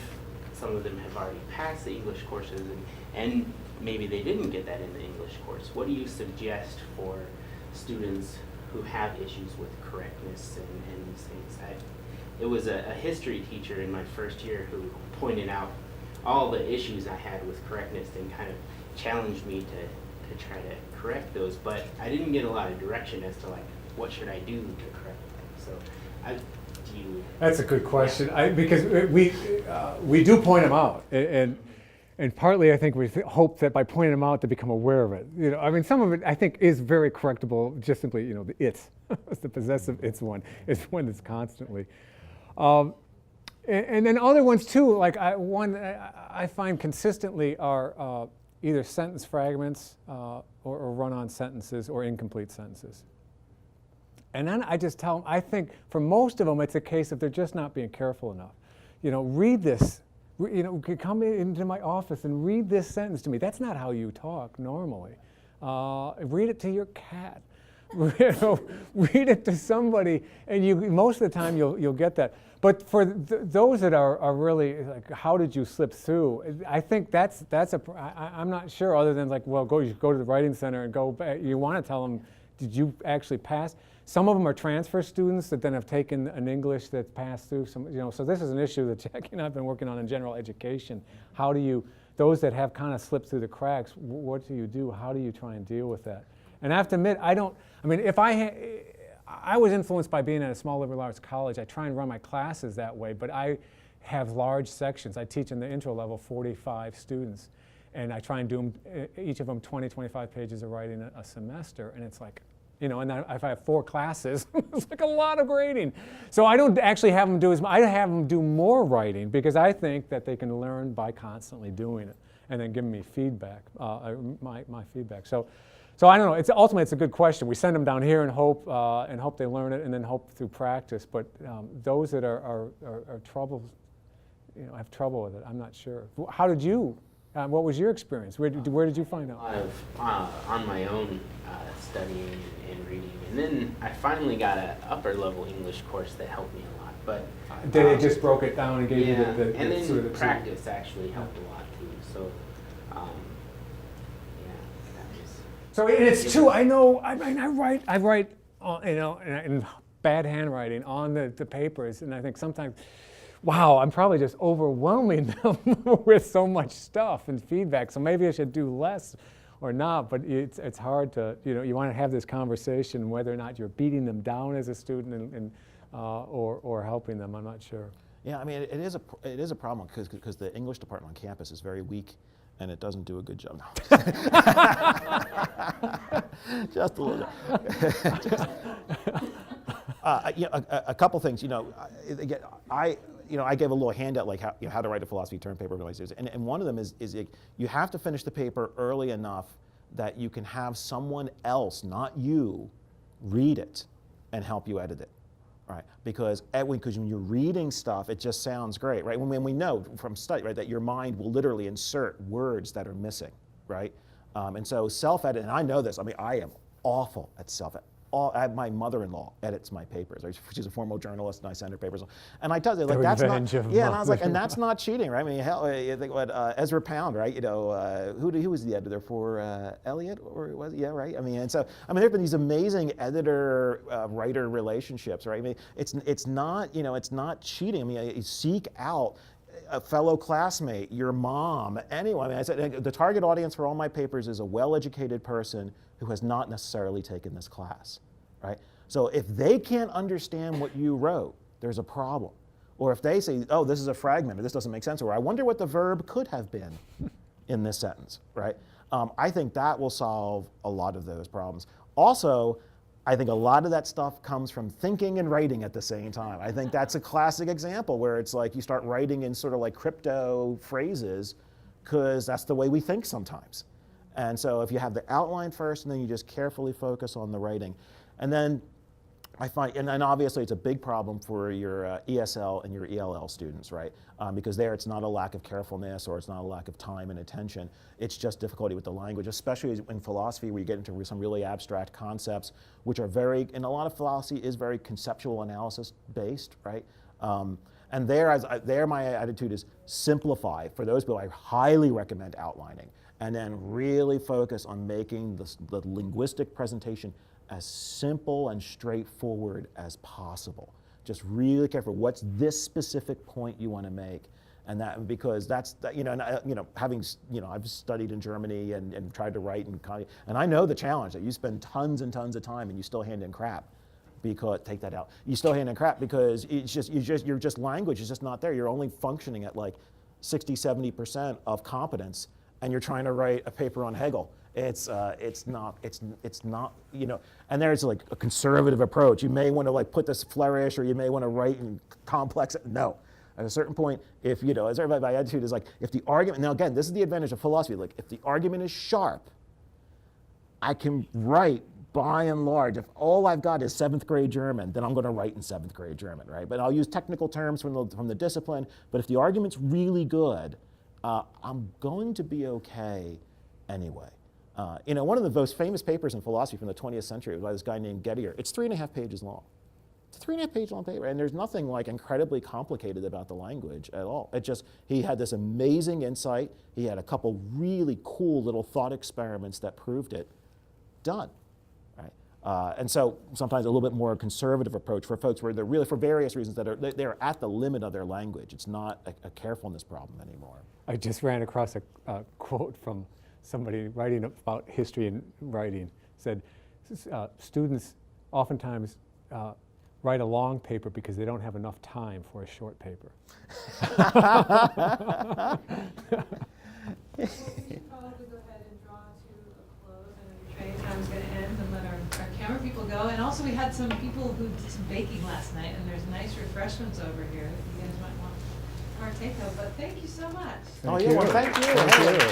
some of them have already passed the English courses and maybe they didn't get that in the English course, what do you suggest for students who have issues with correctness and these things? It was a history teacher in my first year who pointed out all the issues I had with correctness and kind of challenged me to try to correct those, but I didn't get a lot of direction as to like what should I do to correct them. So That's a good question, because we do point them out, and partly I think we hope that by pointing them out they become aware of it. You know, I mean, some of it I think is very correctable. Just simply, you know, the it's, the possessive it's one is one that's constantly, and then other ones too. Like I find consistently are either sentence fragments or run-on sentences or incomplete sentences. And then I just tell them, I think for most of them, it's a case of they're just not being careful enough. You know, read this, you know, come into my office and read this sentence to me. That's not how you talk normally. Read it to your cat. You know, read it to somebody, and most of the time you'll get that. But for those that are really like, how did you slip through? I think I'm not sure, other than like, well, you go to the writing center and go back. You want to tell them, did you actually pass? Some of them are transfer students that then have taken an English that's passed through some, you know, so this is an issue that Jackie and I have been working on in general education. How do you, those that have kind of slipped through the cracks, what do you do? How do you try and deal with that? And I have to admit, if I was influenced by being at a small liberal arts college. I try and run my classes that way, but I have large sections. I teach in the intro level 45 students, and I try and do them, each of them 20, 25 pages of writing a semester, and it's like, you know, and if I have 4 classes, it's like a lot of grading. So I don't actually have them do I have them do more writing, because I think that they can learn by constantly doing it and then giving me feedback, my feedback. So I don't know. Ultimately it's a good question. We send them down here and hope they learn it, and then hope through practice. But those that are trouble, you know, have trouble with it, I'm not sure. How did you? What was your experience? Where did you find out? A lot of on my own studying and reading, and then I finally got an upper level English course that helped me a lot. But they just broke it down and gave you the and then sort of practice actually helped a lot too. So that was. So it's true. I know. I write, you know, in bad handwriting on the papers, and I think sometimes, wow, I'm probably just overwhelming them with so much stuff and feedback. So maybe I should do less or not. But it's hard to, you know, you want to have this conversation whether or not you're beating them down as a student and or helping them. I'm not sure. Yeah, I mean, it is a problem because the English department on campus is very weak, and it doesn't do a good job. No. Just a little bit. A couple things. You know, I gave a little handout like how to write a philosophy term paper, and one of them is you have to finish the paper early enough that you can have someone else, not you, read it and help you edit it. Right, because when you're reading stuff, it just sounds great, right? When we know from study, right, that your mind will literally insert words that are missing, right? And so self-edit, and I know this. I mean, I am awful at self-edit. My mother-in-law edits my papers. Right? She's a former journalist, and I send her papers. And I tell her, like, that's not, yeah. And I was like, and that's not cheating, right? I mean, hell, I think what Ezra Pound, right? You know, who was the editor for Eliot, or was it? Yeah, right. I mean, and so there've been these amazing editor-writer relationships, right? I mean, it's not, you know, it's not cheating. I mean, you seek out a fellow classmate, your mom, anyone. I mean, I said the target audience for all my papers is a well-educated person who has not necessarily taken this class, right? So if they can't understand what you wrote, there's a problem. Or if they say, oh, this is a fragment, or this doesn't make sense, or I wonder what the verb could have been in this sentence, right? I think that will solve a lot of those problems. Also, I think a lot of that stuff comes from thinking and writing at the same time. I think that's a classic example where it's like you start writing in sort of like crypto phrases because that's the way we think sometimes. And so if you have the outline first and then you just carefully focus on the writing. And then I find, and obviously it's a big problem for your ESL and your ELL students, right? Because there it's not a lack of carefulness or it's not a lack of time and attention. It's just difficulty with the language, especially in philosophy where you get into some really abstract concepts, which are very, and a lot of philosophy is very conceptual analysis based, right? And there my attitude is simplify. For those people, I highly recommend outlining and then really focus on making the linguistic presentation as simple and straightforward as possible. Just really careful. What's this specific point you want to make? And that, because that's, having, I've studied in Germany and tried to write and I know the challenge that you spend tons and tons of time and you still hand in crap. Because, take that out. You still hand in crap because you're just language is just not there. You're only functioning at like 60, 70% of competence and you're trying to write a paper on Hegel. It's not, and there's like a conservative approach. You may want to like put this flourish or you may want to write in complex, no. At a certain point, if, as everybody, my attitude is like, if the argument, now again, this is the advantage of philosophy, like if the argument is sharp, I can write by and large, if all I've got is 7th grade German, then I'm going to write in 7th grade German, right? But I'll use technical terms from the discipline, but if the argument's really good, I'm going to be okay anyway. One of the most famous papers in philosophy from the 20th century was by this guy named Gettier. It's 3.5 pages long. It's a 3.5 page long paper, and there's nothing like incredibly complicated about the language at all. It just, he had this amazing insight. He had a couple really cool little thought experiments that proved it. Done, right? And so sometimes a little bit more conservative approach for folks where they're really, for various reasons, they're at the limit of their language. It's not a carefulness problem anymore. I just ran across a quote from somebody writing about history and writing. Said, students oftentimes write a long paper because they don't have enough time for a short paper. We should probably go ahead and draw to a close. I know your training time's going to end and let our camera people go. And also we had some people who did some baking last night and there's nice refreshments over here that you guys might want to partake of. But thank you so much. Thank you. Thank you. Thank you.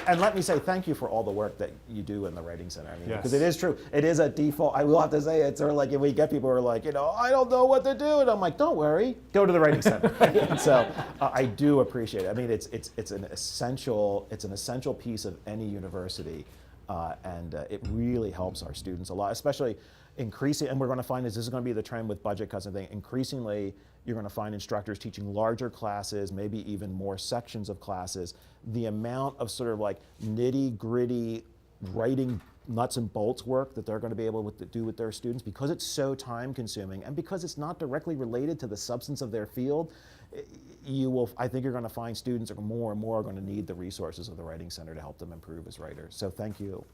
And let me say thank you for all the work that you do in the Writing Center. I mean, Yes. because it is true. It is a default. I will have to say it's sort of like if we get people who are like, I don't know what to do, and I'm like, don't worry, go to the Writing Center. And so I do appreciate it. I mean, it's an essential piece of any university, and it really helps our students a lot, especially increasing. And we're going to find this is going to be the trend with budget cuts and things. Increasingly, you're going to find instructors teaching larger classes, maybe even more sections of classes. The amount of sort of like nitty-gritty writing nuts and bolts work that they're going to be able to do with their students, because it's so time-consuming and because it's not directly related to the substance of their field, I think you're going to find students are more and more going to need the resources of the Writing Center to help them improve as writers. So thank you.